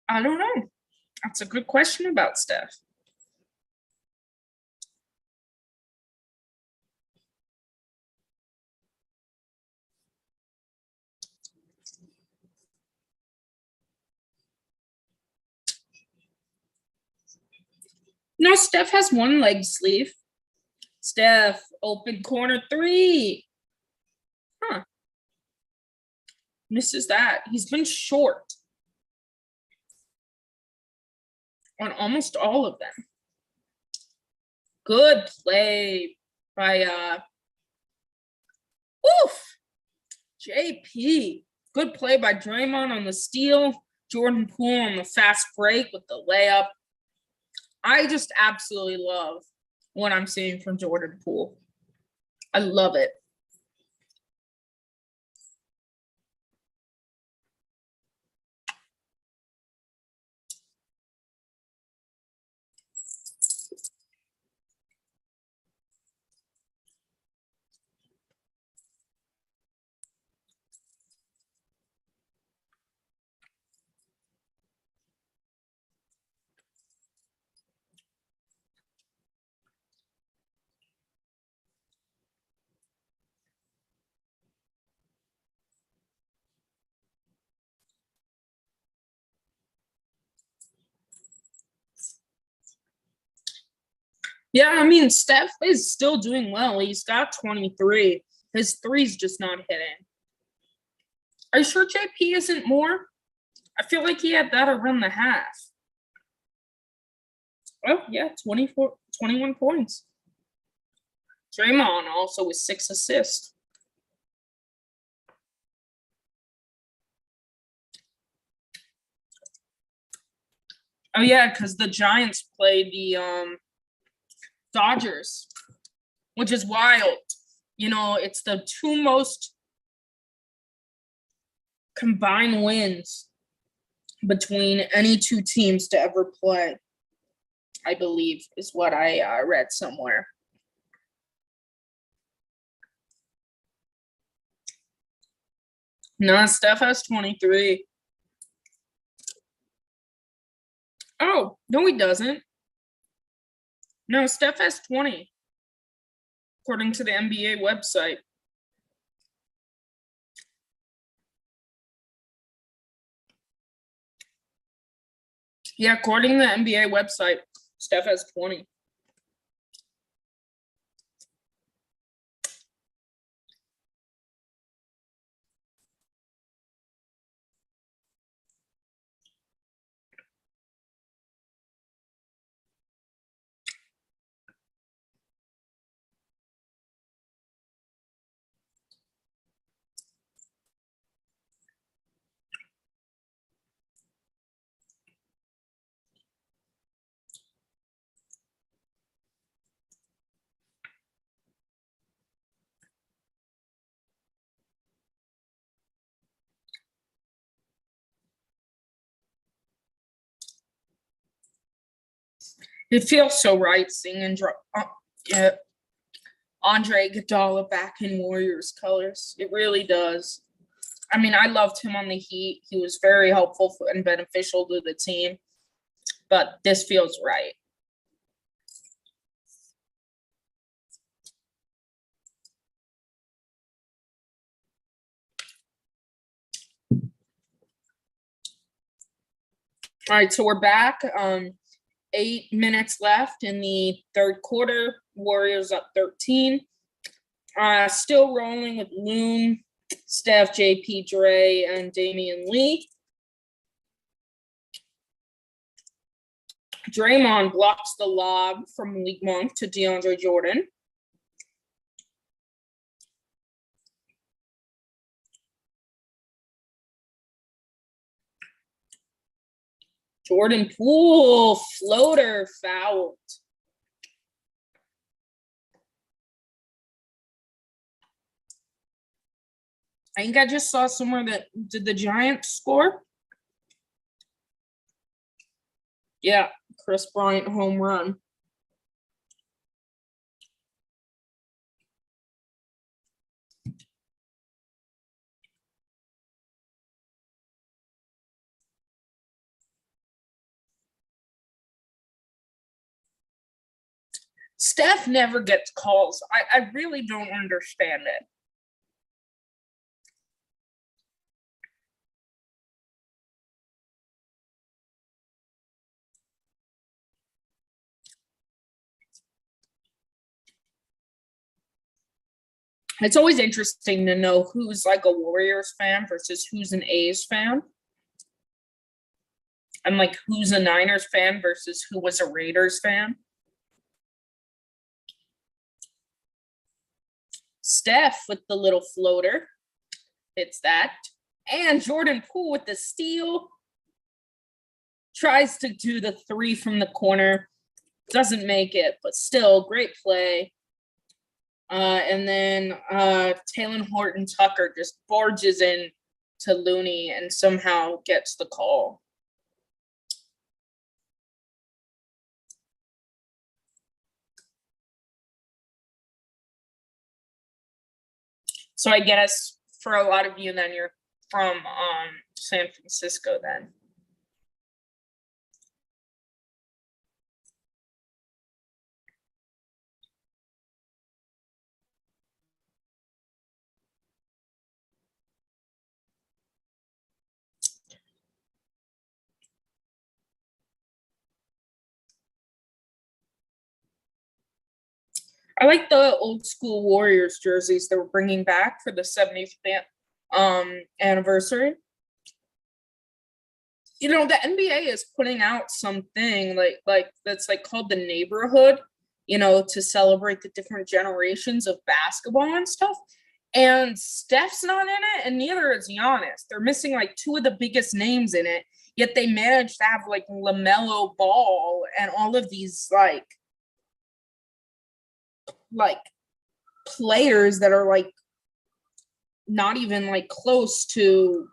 I don't know. That's a good question about Steph. No, Steph has one leg sleeve. Steph, open corner three. Huh. Misses that. He's been short on almost all of them. Good play by JP. Good play by Draymond on the steal. Jordan Poole on the fast break with the layup. I just absolutely love what I'm seeing from Jordan Poole. I love it. Yeah, I mean, Steph is still doing well. He's got 23. His three's just not hitting. Are you sure JP isn't more? I feel like he had that around the half. Oh, yeah, 21 points. Draymond also with 6 assists. Oh, yeah, because the Giants played the Dodgers, which is wild. You know, it's the 2 most combined wins between any 2 teams to ever play, I believe, is what I read somewhere. No, Steph has 23. Oh, no, he doesn't. No, Steph has 20, according to the NBA website. Yeah, according to the NBA website, Steph has 20. It feels so right seeing Andre Iguodala back in Warriors colors. It really does. I mean, I loved him on the Heat. He was very helpful and beneficial to the team, but this feels right. All right, so we're back. 8 minutes left in the third quarter. Warriors up 13. Still rolling with Loon, Steph, JP, Dre, and Damian Lee. Draymond blocks the lob from Malik Monk to DeAndre Jordan. Jordan Poole, floater, fouled. I think I just saw somewhere that did the Giants score? Yeah, Chris Bryant home run. Steph never gets calls. I really don't understand it. It's always interesting to know who's like a Warriors fan versus who's an A's fan. And like who's a Niners fan versus who was a Raiders fan. Steph with the little floater. It's that. And Jordan Poole with the steal. Tries to do the three from the corner. Doesn't make it, but still great play. And then Talen Horton-Tucker just barges in to Looney and somehow gets the call. So I guess for a lot of you, then you're from San Francisco then. I like the old school Warriors jerseys that we're bringing back for the 75th anniversary. You know, the NBA is putting out something like that's like called the neighborhood, you know, to celebrate the different generations of basketball and stuff. And Steph's not in it, and neither is Giannis. They're missing like two of the biggest names in it, yet they managed to have like LaMelo Ball and all of these like players that are like not even like close to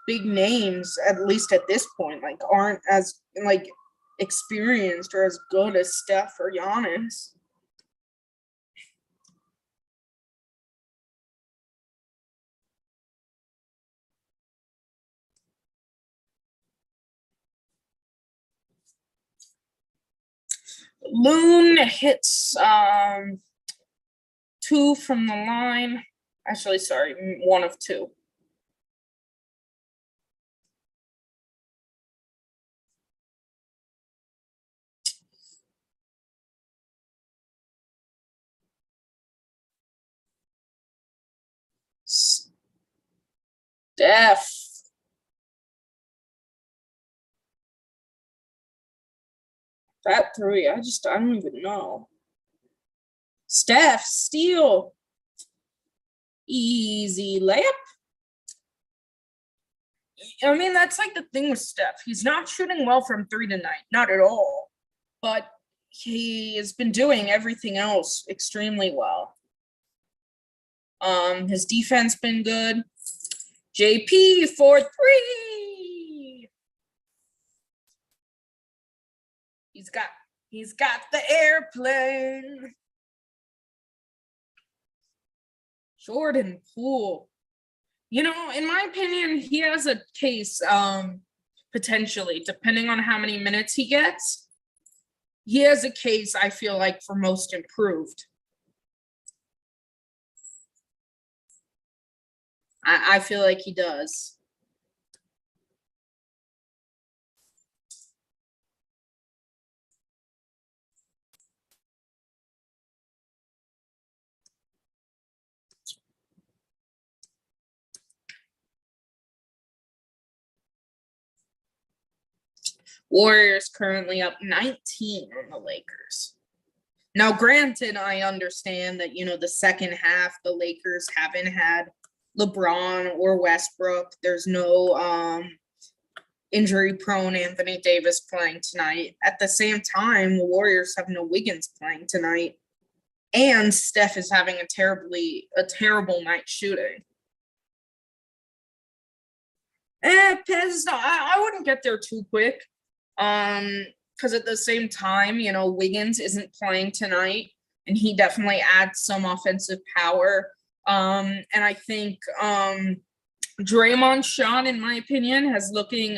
big names, at least at this point, like aren't as like experienced or as good as Steph or Giannis. Loon hits 2 from the line. Actually, sorry, 1 of 2. Steph. That 3, I don't even know. Steph, steal. Easy layup. I mean, that's like the thing with Steph. He's not shooting well from 3 tonight, not at all. But he has been doing everything else extremely well. His defense been good. JP for 3. He's got the airplane. Jordan Poole. You know, in my opinion, he has a case, potentially, depending on how many minutes he gets. He has a case, I feel like, for most improved. I feel like he does. Warriors currently up 19 on the Lakers. Now, granted, I understand that, you know, the second half, the Lakers haven't had LeBron or Westbrook. There's no injury-prone Anthony Davis playing tonight. At the same time, the Warriors have no Wiggins playing tonight. And Steph is having a terrible night shooting. Pez, I wouldn't get there too quick. Because at the same time, you know, Wiggins isn't playing tonight, and he definitely adds some offensive power. And I think Draymond's shot, in my opinion, has looking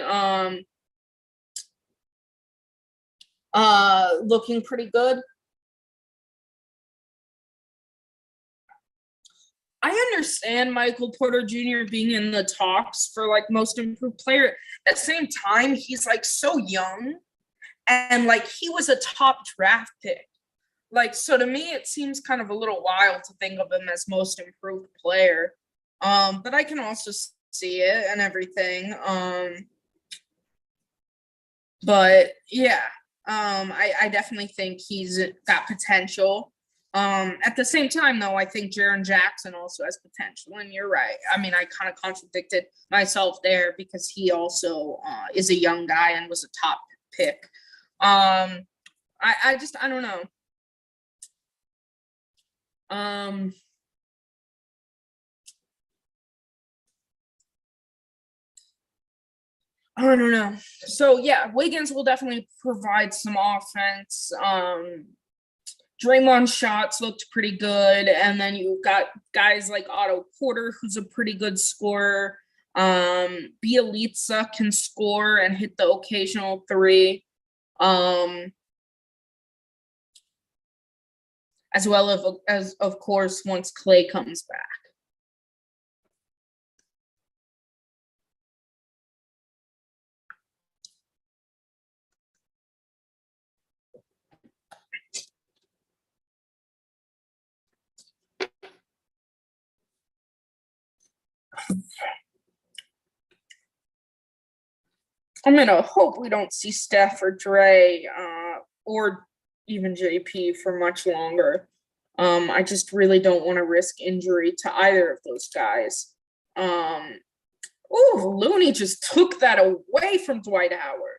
pretty good. I understand Michael Porter Jr. being in the talks for like most improved player. At the same time, he's like so young, and like he was a top draft pick. Like, so to me, it seems kind of a little wild to think of him as most improved player. But I can also see it and everything. But yeah, I definitely think he's got potential. At the same time, though, I think Jaren Jackson also has potential, and you're right. I mean, I kind of contradicted myself there because he also is a young guy and was a top pick. I don't know. I don't know. So yeah, Wiggins will definitely provide some offense. Draymond's shots looked pretty good, and then you've got guys like Otto Porter, who's a pretty good scorer. Bielitsa can score and hit the occasional 3. As well as of course, once Clay comes back. I'm gonna hope we don't see Steph or Dre or even JP for much longer. I just really don't want to risk injury to either of those guys. Looney just took that away from Dwight Howard.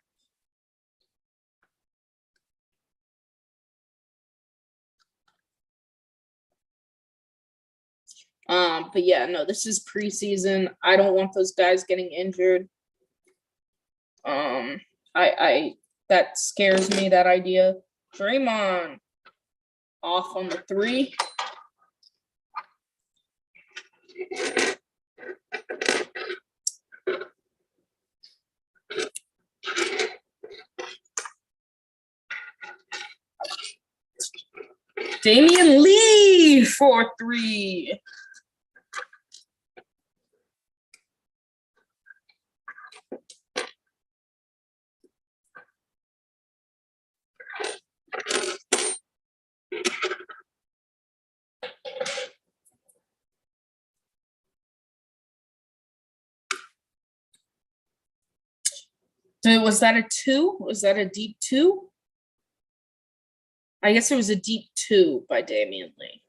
But yeah, no, this is preseason. I don't want those guys getting injured. That scares me, that idea. Draymond off on the 3. Damian Lee for 3. So was that a 2? Was that a deep 2? I guess it was a deep 2 by Damian Lee.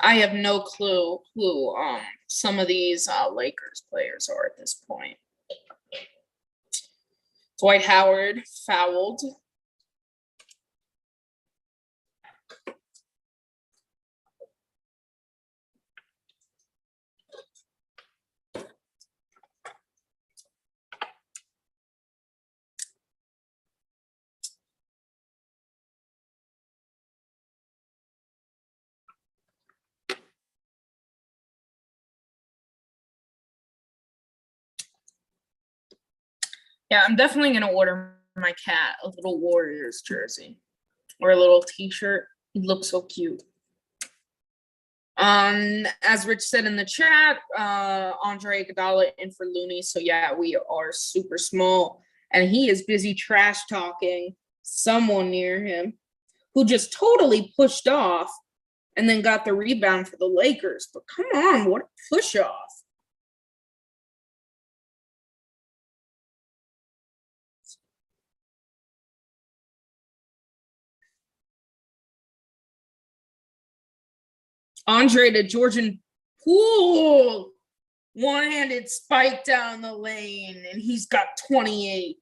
I have no clue who some of these Lakers players are at this point. Dwight Howard fouled. Yeah, I'm definitely going to order my cat a little Warriors jersey or a little t-shirt. He looks so cute. As Rich said in the chat, Andre Iguodala in for Looney. So yeah, we are super small, and he is busy trash talking someone near him who just totally pushed off and then got the rebound for the Lakers. But come on, what a push off. Andre to Jordan Poole. One-handed spike down the lane, and he's got 28.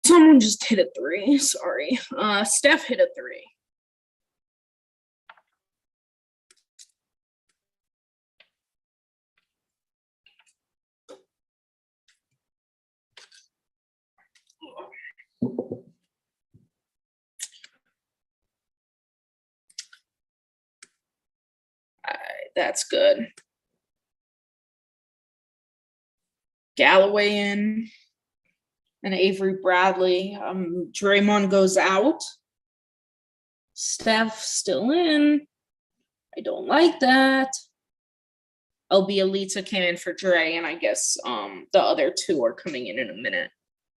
Someone just hit a 3. Sorry. Steph hit a 3. That's good. Galloway in and Avery Bradley. Draymond goes out. Steph still in. I don't like that. LB Alita came in for Dre, and I guess the other 2 are coming in a minute.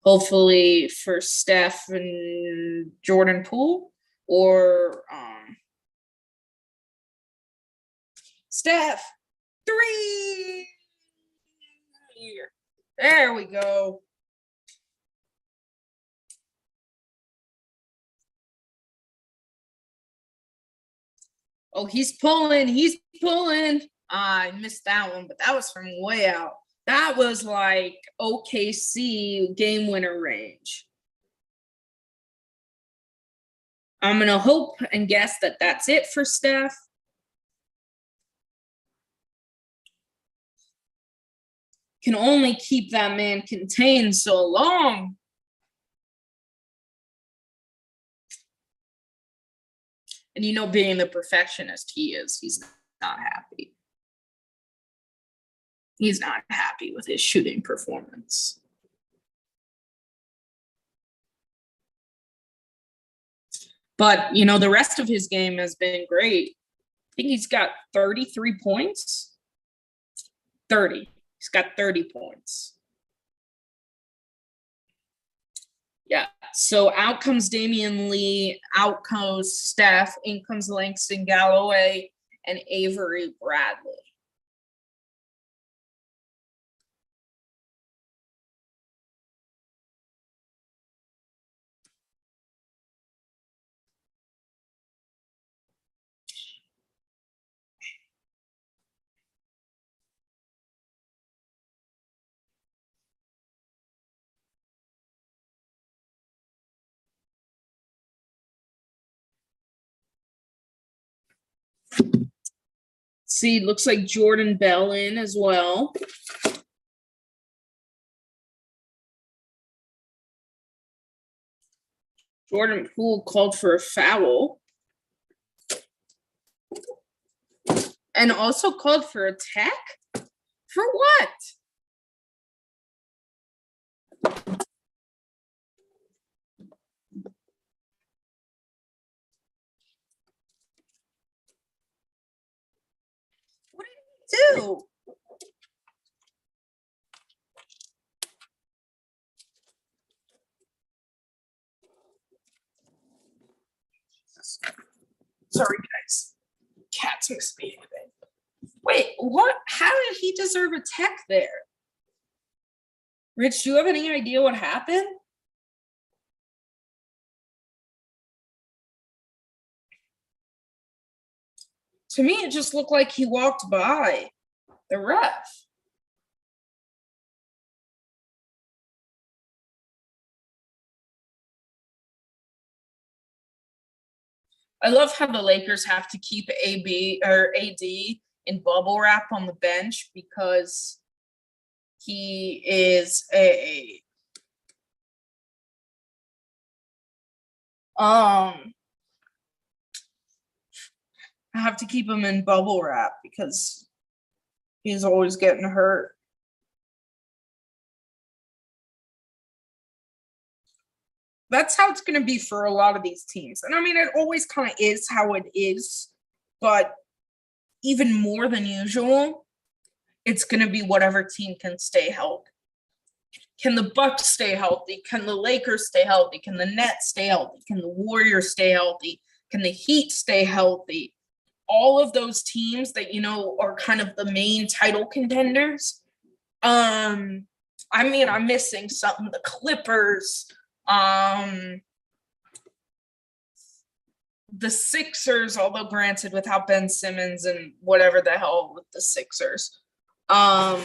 Hopefully for Steph and Jordan Poole, or Steph 3. There we go. Oh, he's pulling. He's pulling. I missed that one, but that was from way out. That was like OKC game winner range. I'm going to hope and guess that that's it for Steph. Can only keep that man contained so long. And you know, being the perfectionist he is, he's not happy. He's not happy with his shooting performance. But, the rest of his game has been great. I think he's got 33 points. 30. He's got 30 points. Yeah. So out comes Damian Lee, out goes Steph, in comes Langston Galloway, and Avery Bradley. See, looks like Jordan Bell in as well. Jordan Poole called for a foul. And also called for a tech? For what? What did he do? Sorry, guys. Cats misbehaving. Wait, what? How did he deserve a tech there? Rich, do you have any idea what happened? To me, it just looked like he walked by the ref. I love how the Lakers have to keep AB or AD in bubble wrap on the bench because he is I have to keep him in bubble wrap because he's always getting hurt. That's how it's going to be for a lot of these teams. And I mean, it always kind of is how it is, but even more than usual, it's going to be whatever team can stay healthy. Can the Bucks stay healthy? Can the Lakers stay healthy? Can the Nets stay healthy? Can the Warriors stay healthy? Can the Heat stay healthy? All of those teams that, are kind of the main title contenders. I'm missing something. The Clippers, the Sixers, although granted without Ben Simmons and whatever the hell with the Sixers. A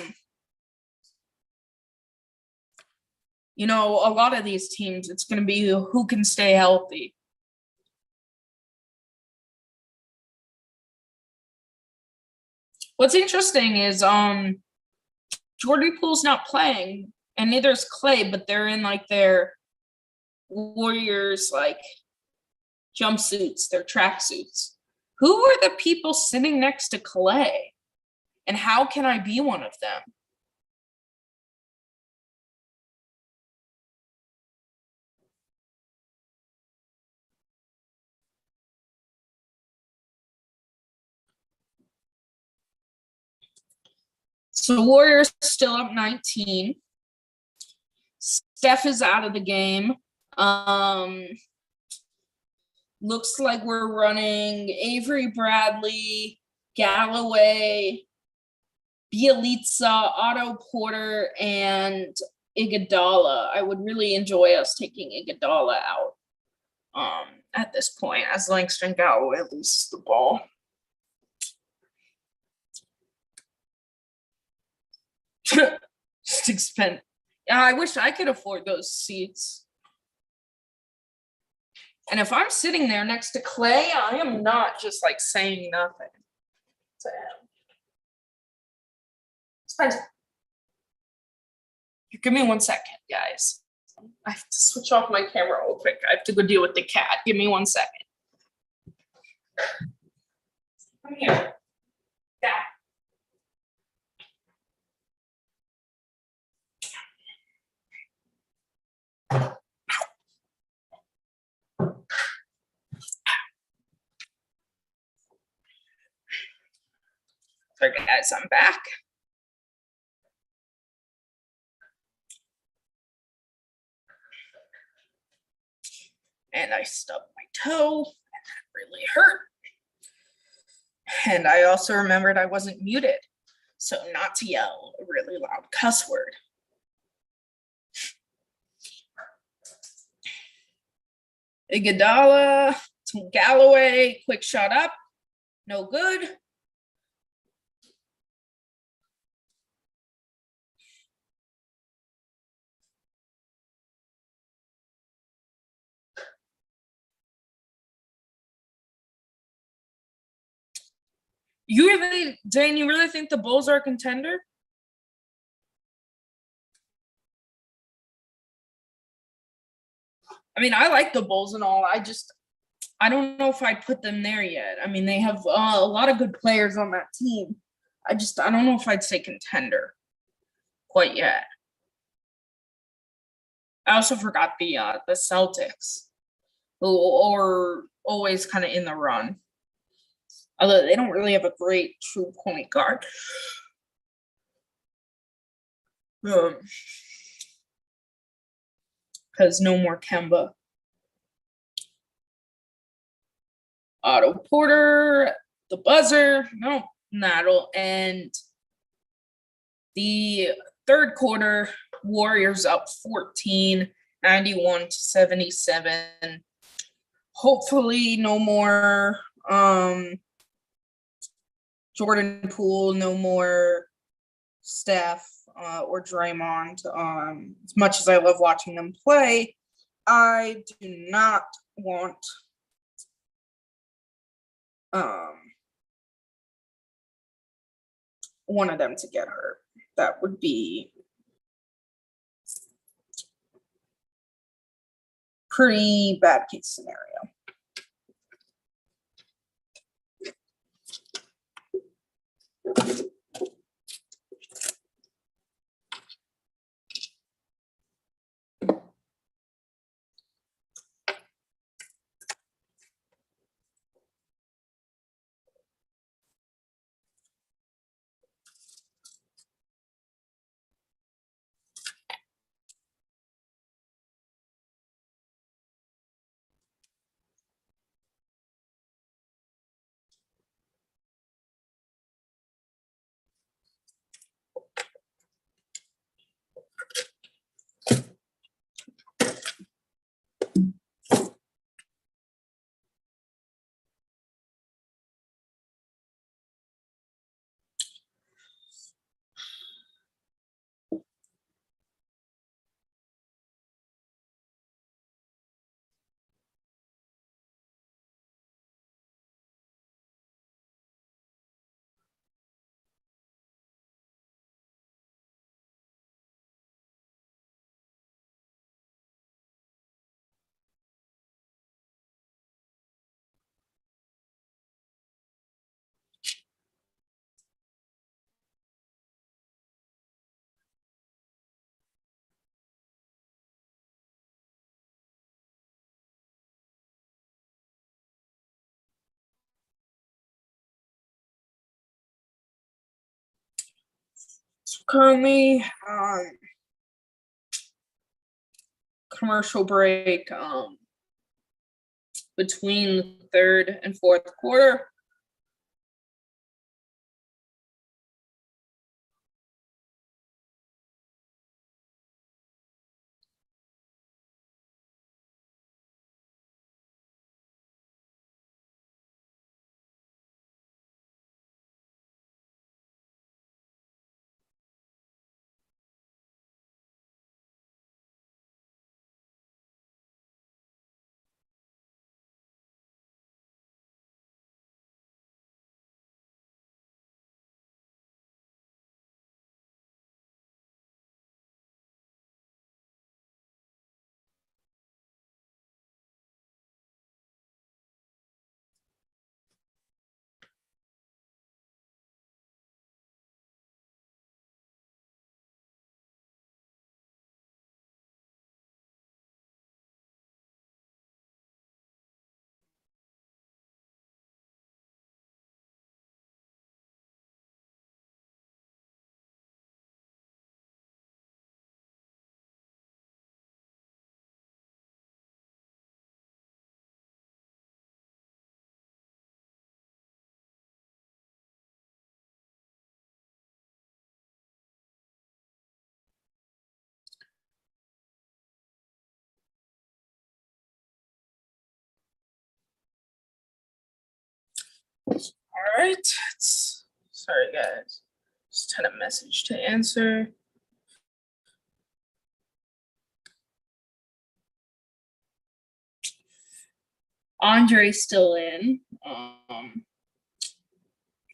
lot of these teams, it's going to be who can stay healthy. What's interesting is Jordan Poole's not playing, and neither is Clay, but they're in like their Warriors like jumpsuits, their tracksuits. Who are the people sitting next to Clay? And how can I be one of them? So Warriors still up 19. Steph is out of the game. Looks like we're running Avery Bradley, Galloway, Bielitsa, Otto Porter, and Iguodala. I would really enjoy us taking Iguodala out at this point as Langston Galloway loses the ball. Just expend. Yeah, I wish I could afford those seats. And if I'm sitting there next to Clay, I am not just like saying nothing to him. Spencer, give me 1 second, guys. I have to switch off my camera real quick. I have to go deal with the cat. Give me 1 second. Come here. Yeah. Sorry guys, I'm back. And I stubbed my toe, and that really hurt. And I also remembered I wasn't muted, so not to yell a really loud cuss word. Iguodala to Galloway, quick shot up, no good. Dan, you really think the Bulls are a contender? I mean, I like the Bulls and all. I don't know if I'd put them there yet. I mean, they have a lot of good players on that team. I don't know if I'd say contender quite yet. I also forgot the Celtics, who are always kind of in the run. Although they don't really have a great true point guard. Because no more Kemba. Otto Porter, the buzzer, no, that'll end the third quarter. Warriors up 14, 91-77. Hopefully, no more Jordan Poole, no more Steph or Draymond. As much as I love watching them play, I do not want one of them to get hurt. That would be pretty bad case scenario. Currently, commercial break between the third and fourth quarter. All right. Sorry, guys. Just had a message to answer. Andre's still in.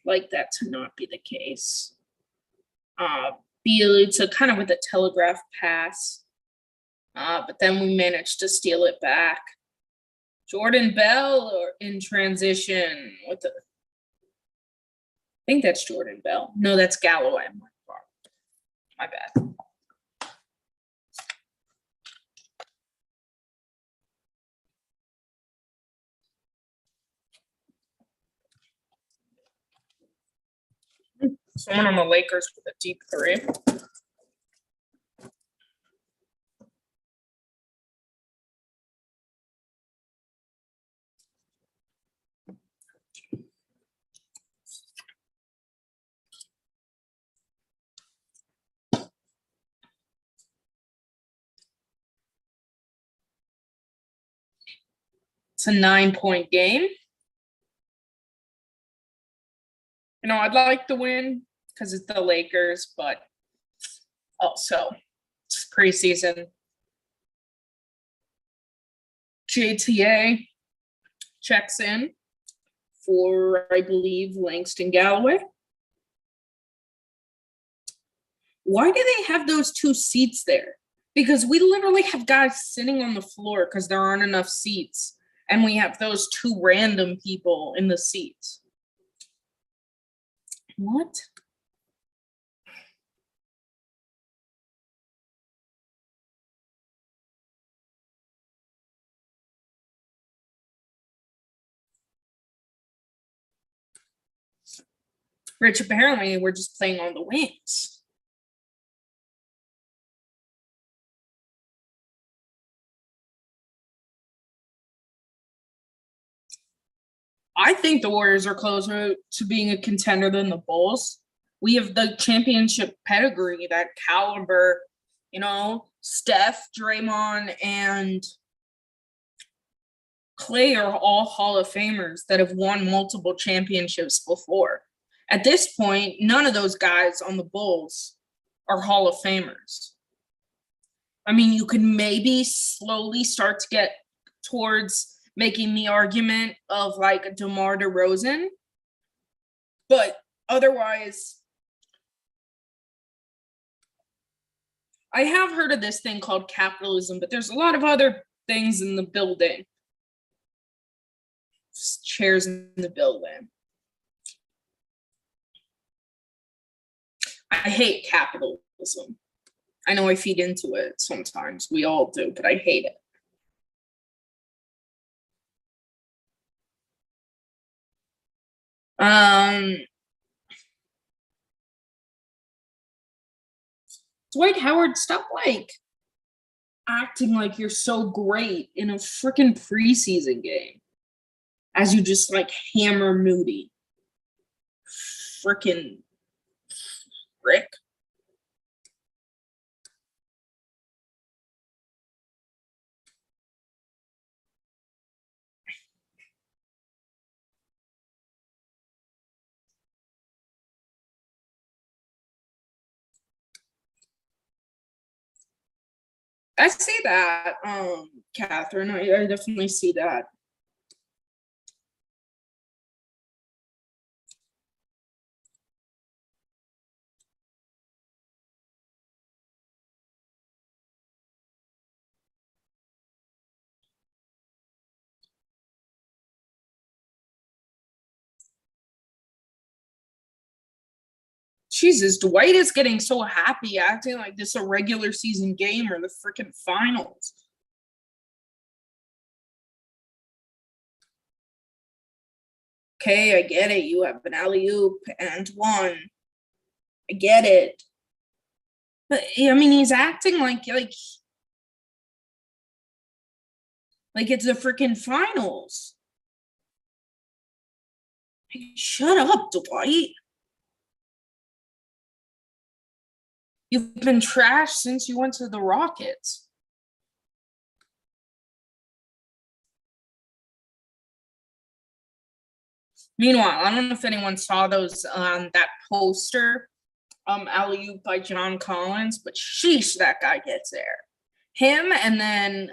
Like that to not be the case. Bielitsa kind of with a telegraph pass. But then we managed to steal it back. Jordan Bell or in transition with the. I think that's Jordan Bell. No, that's Galloway. My bad. Someone on the Lakers with a deep three. It's a 9-point game. You know, I'd like to win because it's the Lakers, but also it's preseason. JTA checks in for, I believe, Langston Galloway. Why do they have those two seats there? Because we literally have guys sitting on the floor because there aren't enough seats. And we have those two random people in the seats. What? Rich, apparently we're just playing on the wings. I think the Warriors are closer to being a contender than the Bulls. We have the championship pedigree, that caliber, you know, Steph, Draymond, and Clay are all Hall of Famers that have won multiple championships before. At this point, none of those guys on the Bulls are Hall of Famers. I mean, you could maybe slowly start to get towards making the argument of like a DeMar DeRozan, but otherwise, I have heard of this thing called capitalism, but there's a lot of other things in the building. Just chairs in the building. I hate capitalism. I know I feed into it sometimes. We all do, but I hate it. Dwight Howard, stop like acting like you're so great in a freaking preseason game as you just like hammer Moody. Freaking Rick. I see that, Catherine. I definitely see that. Jesus, Dwight is getting so happy, acting like this a regular season game or the freaking finals. Okay, I get it. You have an alley-oop and one. I get it. But I mean, he's acting like it's the freaking finals. Shut up, Dwight. You've been trashed since you went to the Rockets. Meanwhile, I don't know if anyone saw those that poster, alley-oop by John Collins, but sheesh, that guy gets there. Him, and then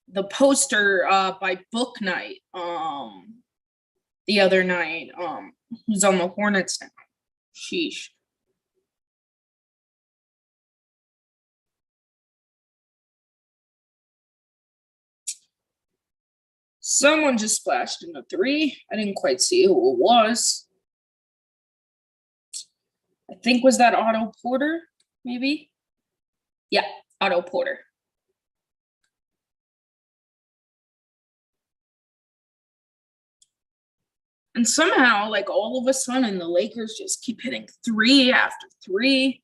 the poster by Book Night the other night, who's on the Hornets now. Sheesh. Someone just splashed in a three. I didn't quite see who it was. I think was that Otto Porter, maybe? Yeah, Otto Porter. And somehow, like all of a sudden, the Lakers just keep hitting three after three.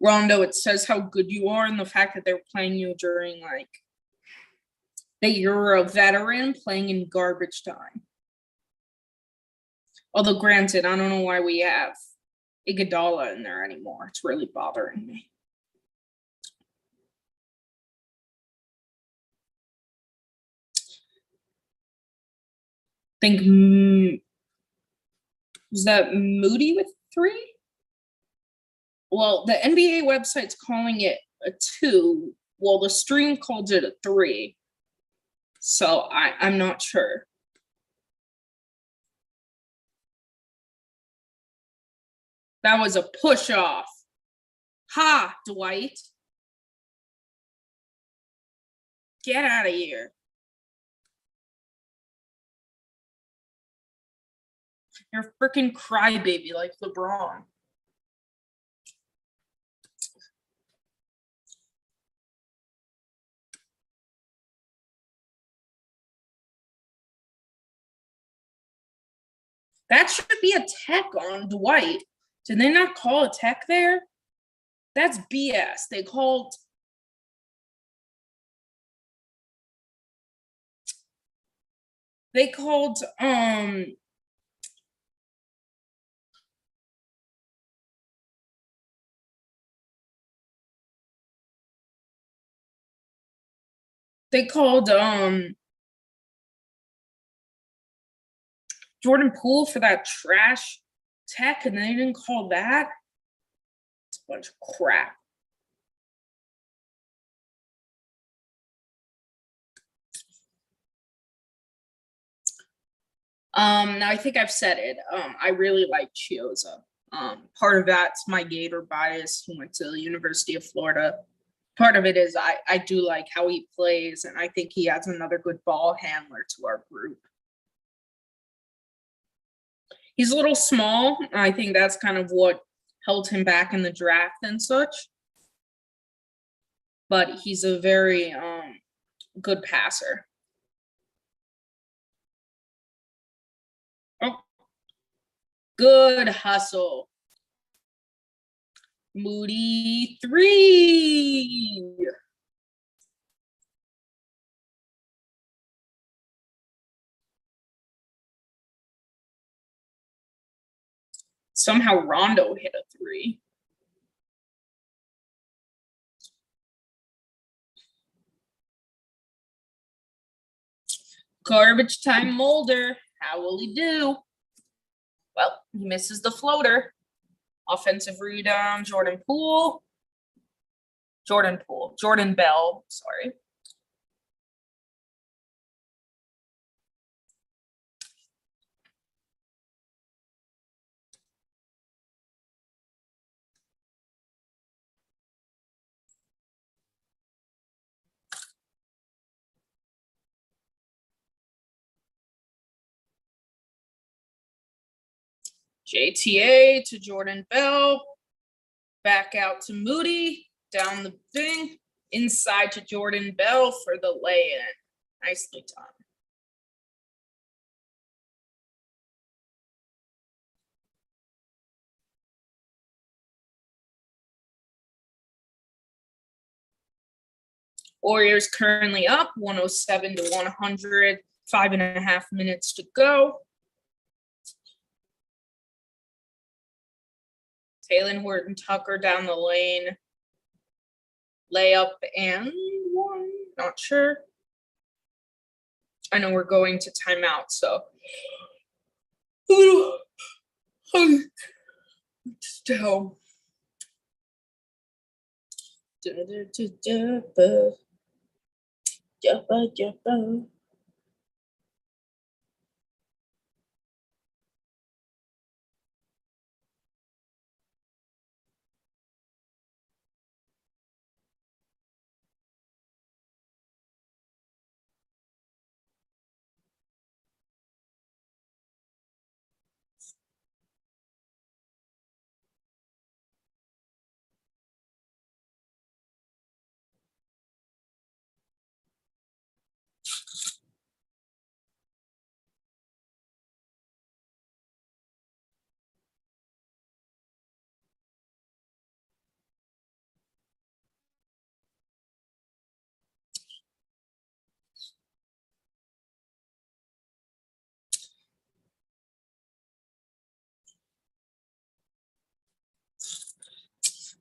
Rondo, it says how good you are and the fact that they're playing you during like that you're a veteran playing in garbage time. Although granted, I don't know why we have Iguodala in there anymore. It's really bothering me. I think was that Moody with three? Well, the NBA website's calling it a two. Well, the stream called it a three. So I'm not sure. That was a push off. Ha, Dwight. Get out of here. You're a freaking crybaby like LeBron. That should be a tech on Dwight. Did they not call a tech there? That's BS. They called Jordan Poole for that trash tech, and they didn't call that. It's a bunch of crap. Now I think I've said it. I really like Chiozza. Part of that's my Gator bias, who went to the University of Florida. Part of it is I do like how he plays, and I think he adds another good ball handler to our group. He's a little small. I think that's kind of what held him back in the draft and such. But he's a very good passer. Oh, good hustle. Moody three. Somehow Rondo hit a three. Garbage time Mulder. How will he do? Well, he misses the floater. Offensive rebound, Jordan Bell, sorry. JTA to Jordan Bell. Back out to Moody. Down the thing. Inside to Jordan Bell for the lay-in. Nicely done. Warriors currently up 107 to 100. 5.5 minutes to go. Taylor Horton Tucker down the lane. Layup and one, not sure. I know we're going to timeout, so. Still.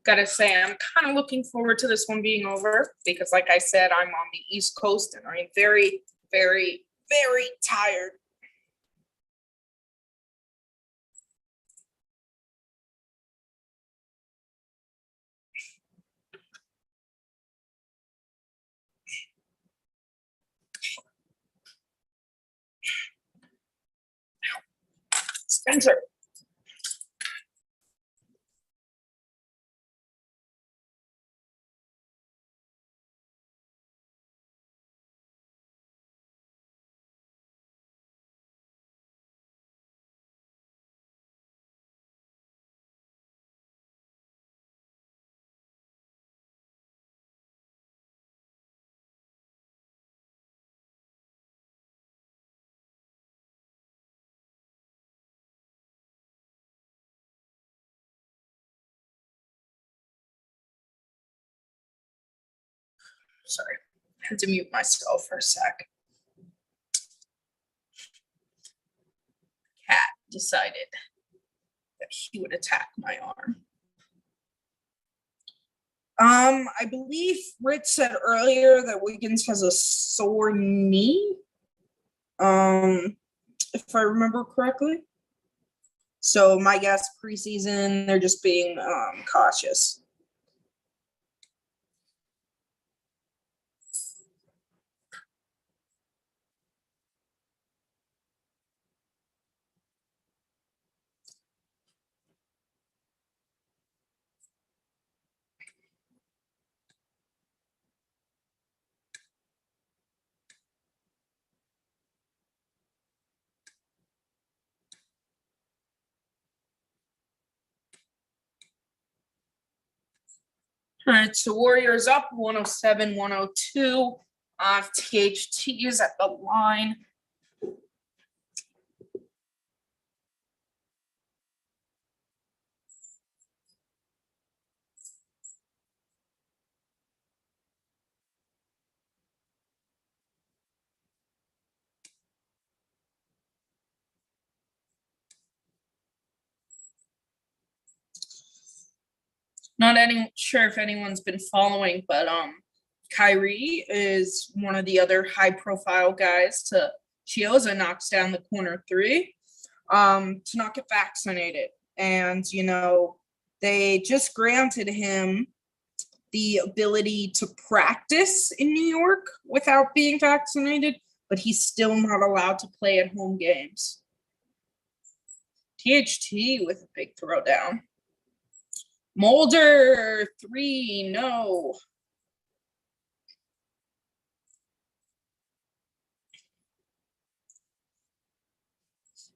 Gotta say, I'm kind of looking forward to this one being over because, like I said, I'm on the East Coast and I'm very, very, very tired. Spencer. Sorry, I had to mute myself for a sec. Cat decided that he would attack my arm. I believe Rich said earlier that Wiggins has a sore knee. If I remember correctly. So my guess, preseason, they're just being cautious. All right, so Warriors up 107-102. THT is at the line. Not sure if anyone's been following, but Kyrie is one of the other high-profile guys to Chioza knocks down the corner three to not get vaccinated. And, you know, they just granted him the ability to practice in New York without being vaccinated, but he's still not allowed to play at home games. THT with a big throwdown. Mulder, 3, no.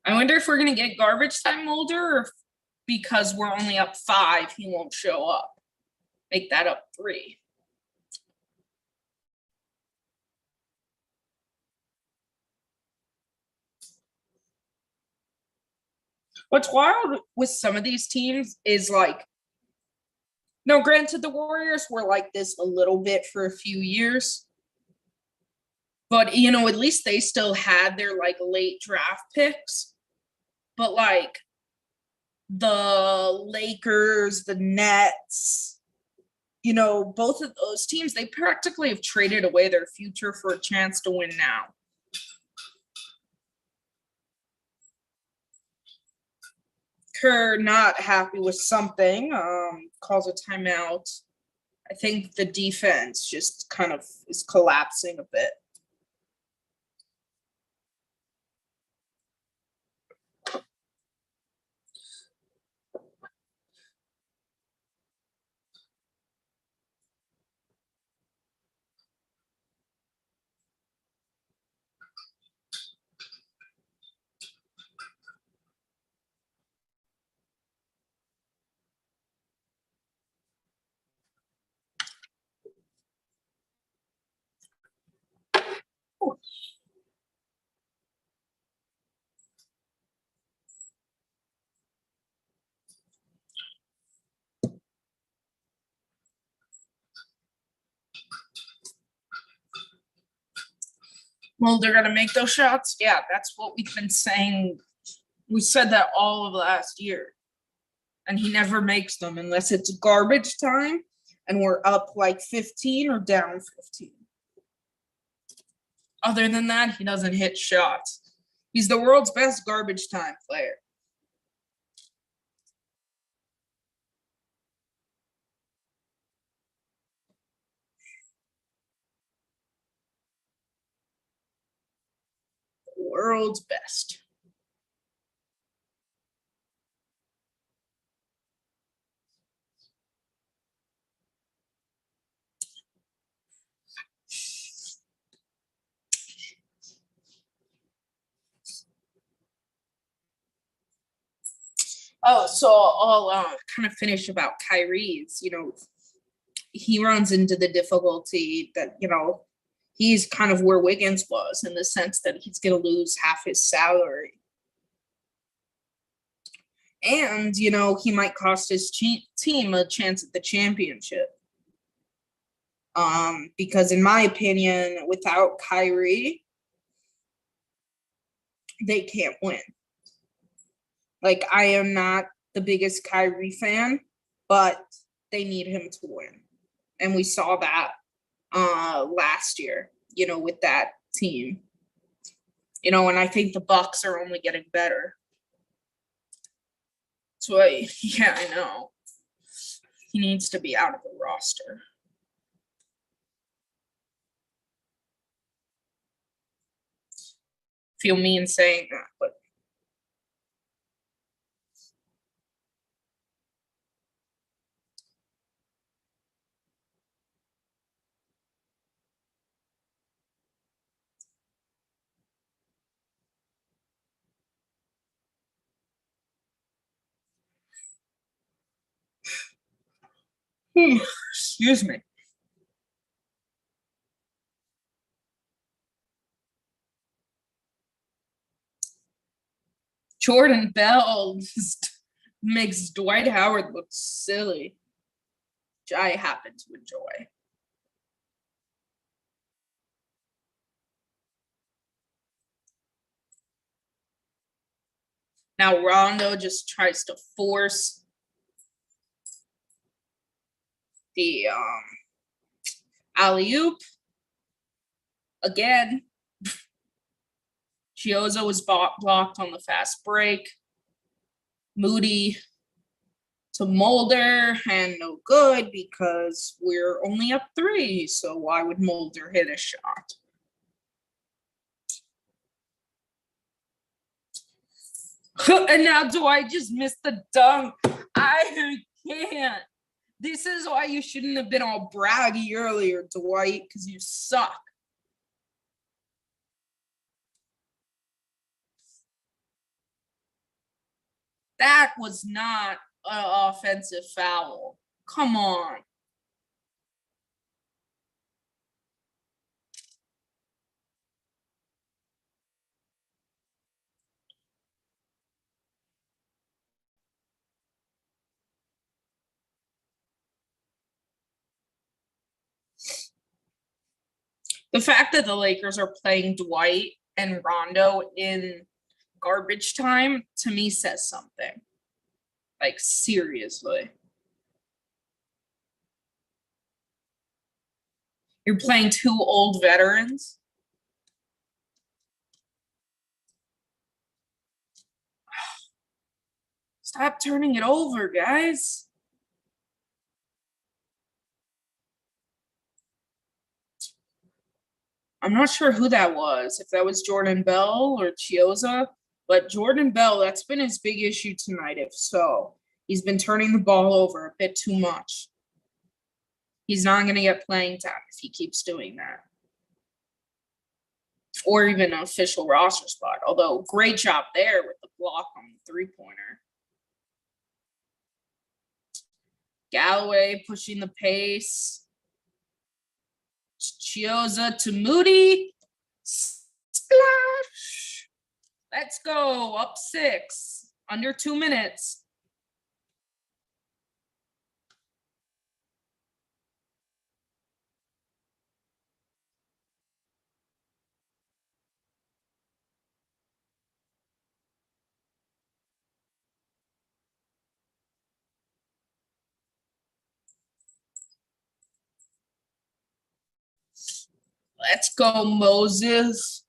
I wonder if we're going to get garbage time Mulder, or because we're only up 5, he won't show up. Make that up 3. What's wild with some of these teams is like, no, granted, the Warriors were like this a little bit for a few years. But at least they still had their like late draft picks. But like the Lakers, the Nets, both of those teams, they practically have traded away their future for a chance to win now. Kerr not happy with something, calls a timeout. I think the defense just kind of is collapsing a bit. Well, they're going to make those shots. Yeah, that's what we've been saying. We said that all of last year. And he never makes them unless it's garbage time and we're up like 15 or down 15. Other than that, he doesn't hit shots. He's the world's best garbage time player. World's best. Oh, so I'll kind of finish about Kyrie's. He runs into the difficulty that, he's kind of where Wiggins was in the sense that he's going to lose half his salary. And, he might cost his team a chance at the championship. Because in my opinion, without Kyrie, they can't win. Like, I am not the biggest Kyrie fan, but they need him to win. And we saw that last year, with that team. And I think the Bucks are only getting better. So, yeah, I know. He needs to be out of the roster. Feel mean saying that, but excuse me. Jordan Bell just makes Dwight Howard look silly, which I happen to enjoy. Now Rondo just tries to force the alley-oop again. Chioza was blocked on the fast break. Moody to Mulder, and no good because we're only up 3. So why would Mulder hit a shot? And now Dwight just missed the dunk. I can't. This is why you shouldn't have been all braggy earlier, Dwight, because you suck. That was not an offensive foul. Come on. The fact that the Lakers are playing Dwight and Rondo in garbage time, to me, says something. Like, seriously. You're playing two old veterans. Stop turning it over, guys. I'm not sure who that was, if that was Jordan Bell or Chioza, but Jordan Bell, that's been his big issue tonight. If so, he's been turning the ball over a bit too much. He's not going to get playing time if he keeps doing that. Or even an official roster spot, although great job there with the block on the three-pointer. Galloway pushing the pace. Chioza to Moody. Splash. Let's go. Up 6. Under 2 minutes. Let's go, Moses.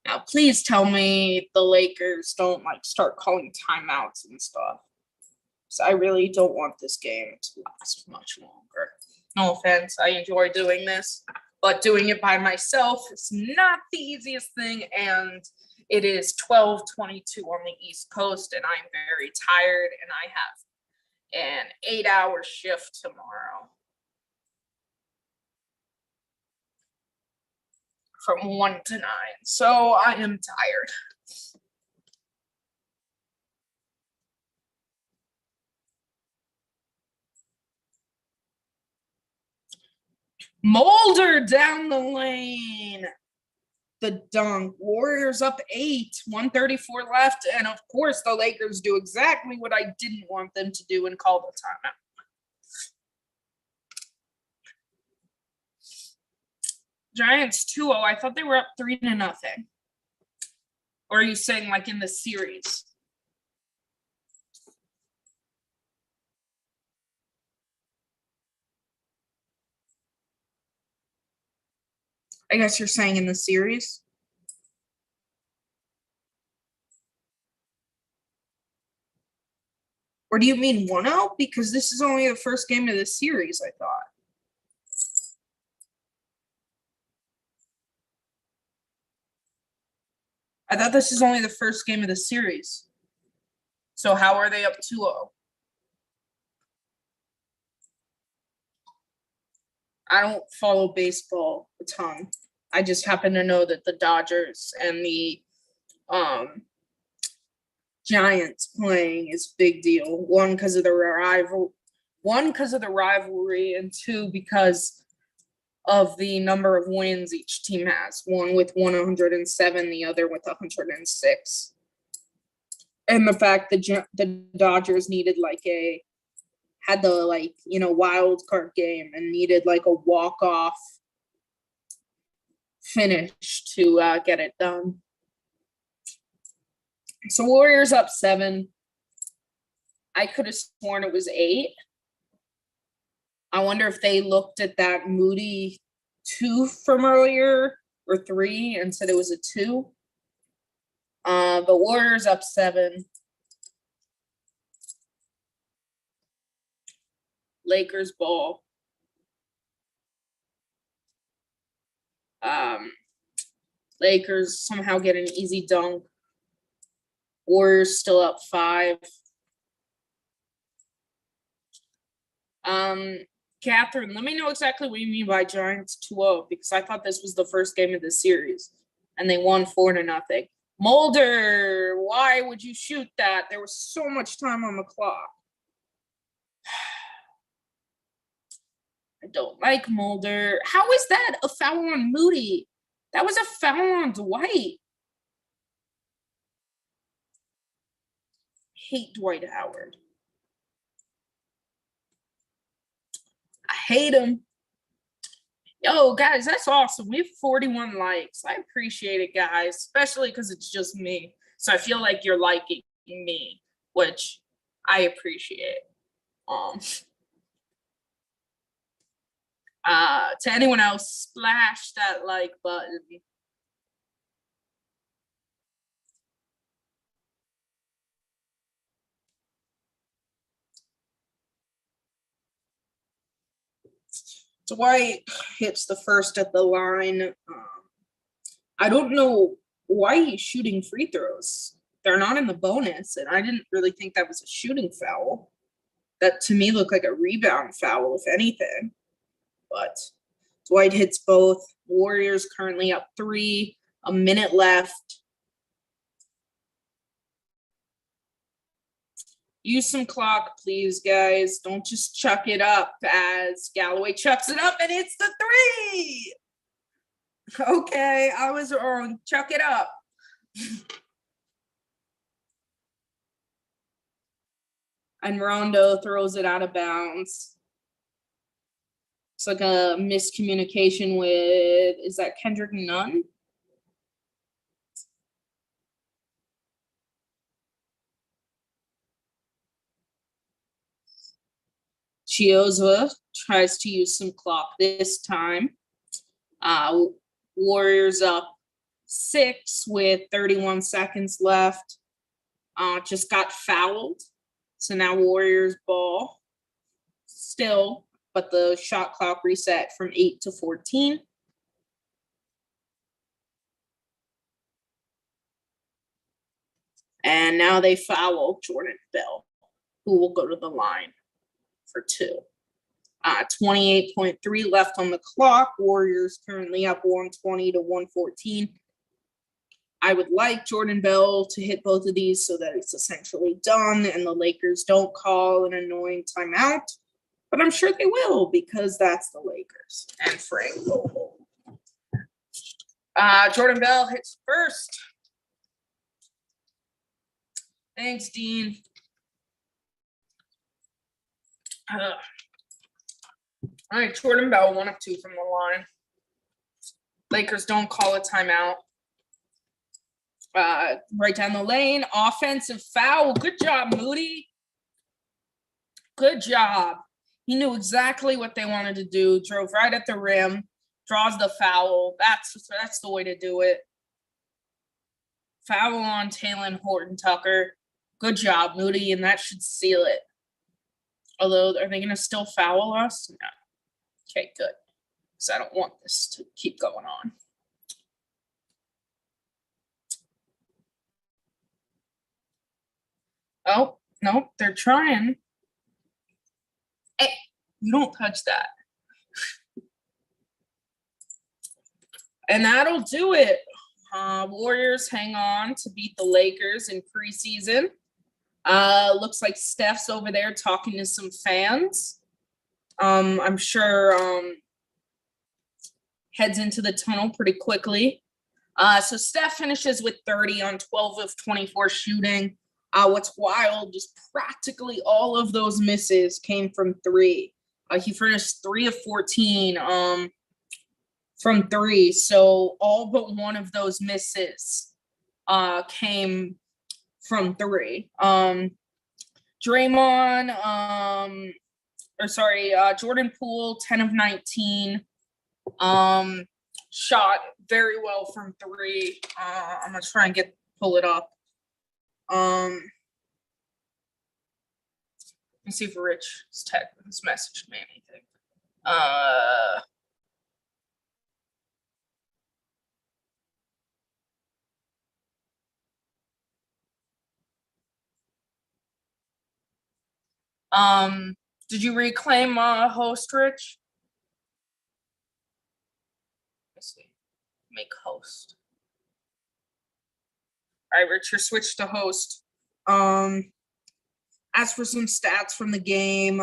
Now, please tell me the Lakers don't start calling timeouts and stuff. So I really don't want this game to last much longer. No offense, I enjoy doing this, but doing it by myself is not the easiest thing, and it is 12:22 on the East Coast, and I'm very tired, and I have an 8-hour shift tomorrow. From 1 to 9, so I am tired. Mulder down the lane. The dunk. Warriors up 8, 134 left, and of course the Lakers do exactly what I didn't want them to do and call the timeout. Giants 2-0. I thought they were up 3-0. Or are you saying like in the series? I guess you're saying in the series? Or do you mean 1-0? Because this is only the first game of the series, I thought. I thought this is only the first game of the series. So how are they up 2-0? I don't follow baseball a ton. I just happen to know that the Dodgers and the Giants playing is big deal. One, because of the rivalry, and two, because of the number of wins each team has. One with 107, the other with 106. And the fact that the Dodgers needed had the wild card game and needed a walk-off finish to get it done. So Warriors up 7. I could have sworn it was 8. I wonder if they looked at that Moody 2 from earlier or 3 and said it was a 2. But Warriors up 7. Lakers ball. Lakers somehow get an easy dunk. Warriors still up 5. Catherine, let me know exactly what you mean by Giants 2-0, because I thought this was the first game of the series, and they won 4-0. Mulder, why would you shoot that? There was so much time on the clock. I don't like Mulder. How is that a foul on Moody? That was a foul on Dwight. Hate Dwight Howard. hate him. Yo, guys, that's awesome. We have 41 likes. I appreciate it, guys, especially because it's just me. So I feel like you're liking me, which I appreciate. To anyone else, splash that like button. Dwight hits the first at the line. I don't know why he's shooting free throws. They're not in the bonus, and I didn't really think that was a shooting foul. That to me looked like a rebound foul, if anything. But Dwight hits both. Warriors currently up 3, a minute left. Use some clock, please, guys. Don't just chuck it up as Galloway chucks it up and it's the 3. Okay, I was wrong. Chuck it up. And Rondo throws it out of bounds. It's like a miscommunication with, is that Kendrick Nunn? Chiozza tries to use some clock this time. Warriors up 6 with 31 seconds left. Just got fouled. So now Warriors ball still, but the shot clock reset from 8 to 14. And now they foul Jordan Bell, who will go to the line for 2. 28.3 left on the clock. Warriors currently up 120 to 114. I would like Jordan Bell to hit both of these so that it's essentially done and the Lakers don't call an annoying timeout. But I'm sure they will because that's the Lakers and Frank Vogel. Jordan Bell hits first. Thanks, Dean. All right, Jordan Bell, 1 of 2 from the line. Lakers don't call a timeout. Right down the lane, offensive foul. Good job, Moody. Good job. He knew exactly what they wanted to do. Drove right at the rim, draws the foul. That's the way to do it. Foul on Talen Horton-Tucker. Good job, Moody, and that should seal it. Although, are they going to still foul us? No. Okay, good. Because I don't want this to keep going on. Oh, no, they're trying. Hey, you don't touch that. And that'll do it. Warriors hang on to beat the Lakers in preseason. Looks like Steph's over there talking to some fans. I'm sure heads into the tunnel pretty quickly. So Steph finishes with 30 on 12 of 24 shooting. What's wild, just practically all of those misses came from 3. He finished 3 of 14 from 3. So all but one of those misses came from 3. Jordan Poole, 10 of 19. Shot very well from 3. I'm gonna try and pull it up. Let's see if Rich has messaged me anything. Did you reclaim host, Rich? Let's see. Make host. All right, Rich, you're switched to host. As for some stats from the game,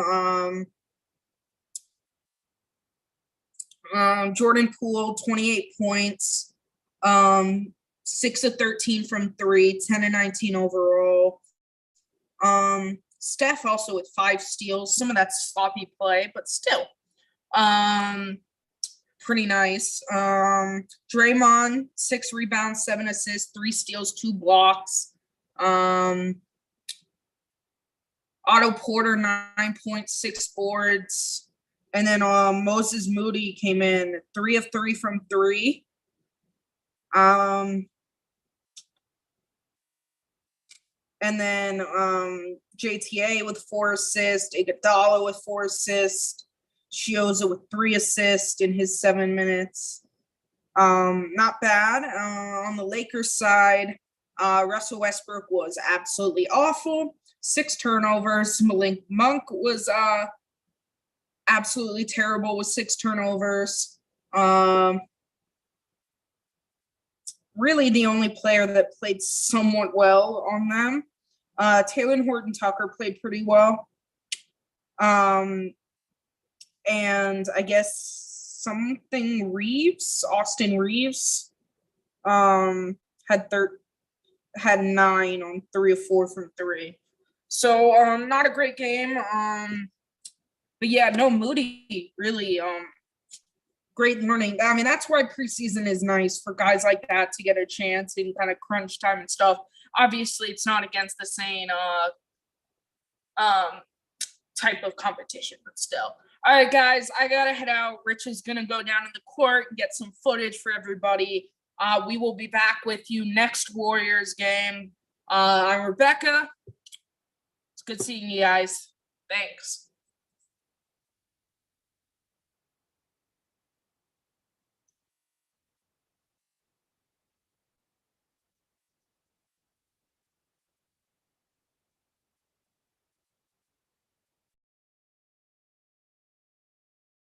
Jordan Poole, 28 points, 6 of 13 from 3, 10 of 19 overall. Steph also with 5 steals. Some of that's sloppy play, but still. Pretty nice. Draymond, 6 rebounds, 7 assists, 3 steals, 2 blocks. Otto Porter, 9.6 boards. And then Moses Moody came in 3 of 3 from 3. And then JTA with 4 assists, Iguodala with 4 assists, Chioza with 3 assists in his 7 minutes. Not bad. On the Lakers side, Russell Westbrook was absolutely awful. 6 turnovers. Malik Monk was absolutely terrible with 6 turnovers. Really the only player that played somewhat well on them. Taylor Horton Tucker played pretty well. And I guess Austin Reeves, had 9 on 3 of 4 from 3. So not a great game. But yeah, no, Moody really great learning. I mean, that's why preseason is nice for guys like that to get a chance in kind of crunch time and stuff. Obviously, it's not against the same type of competition, but still. All right, guys, I gotta head out. Rich is gonna go down to the court and get some footage for everybody. We will be back with you next Warriors game. I'm Rebecca. It's good seeing you guys. Thanks.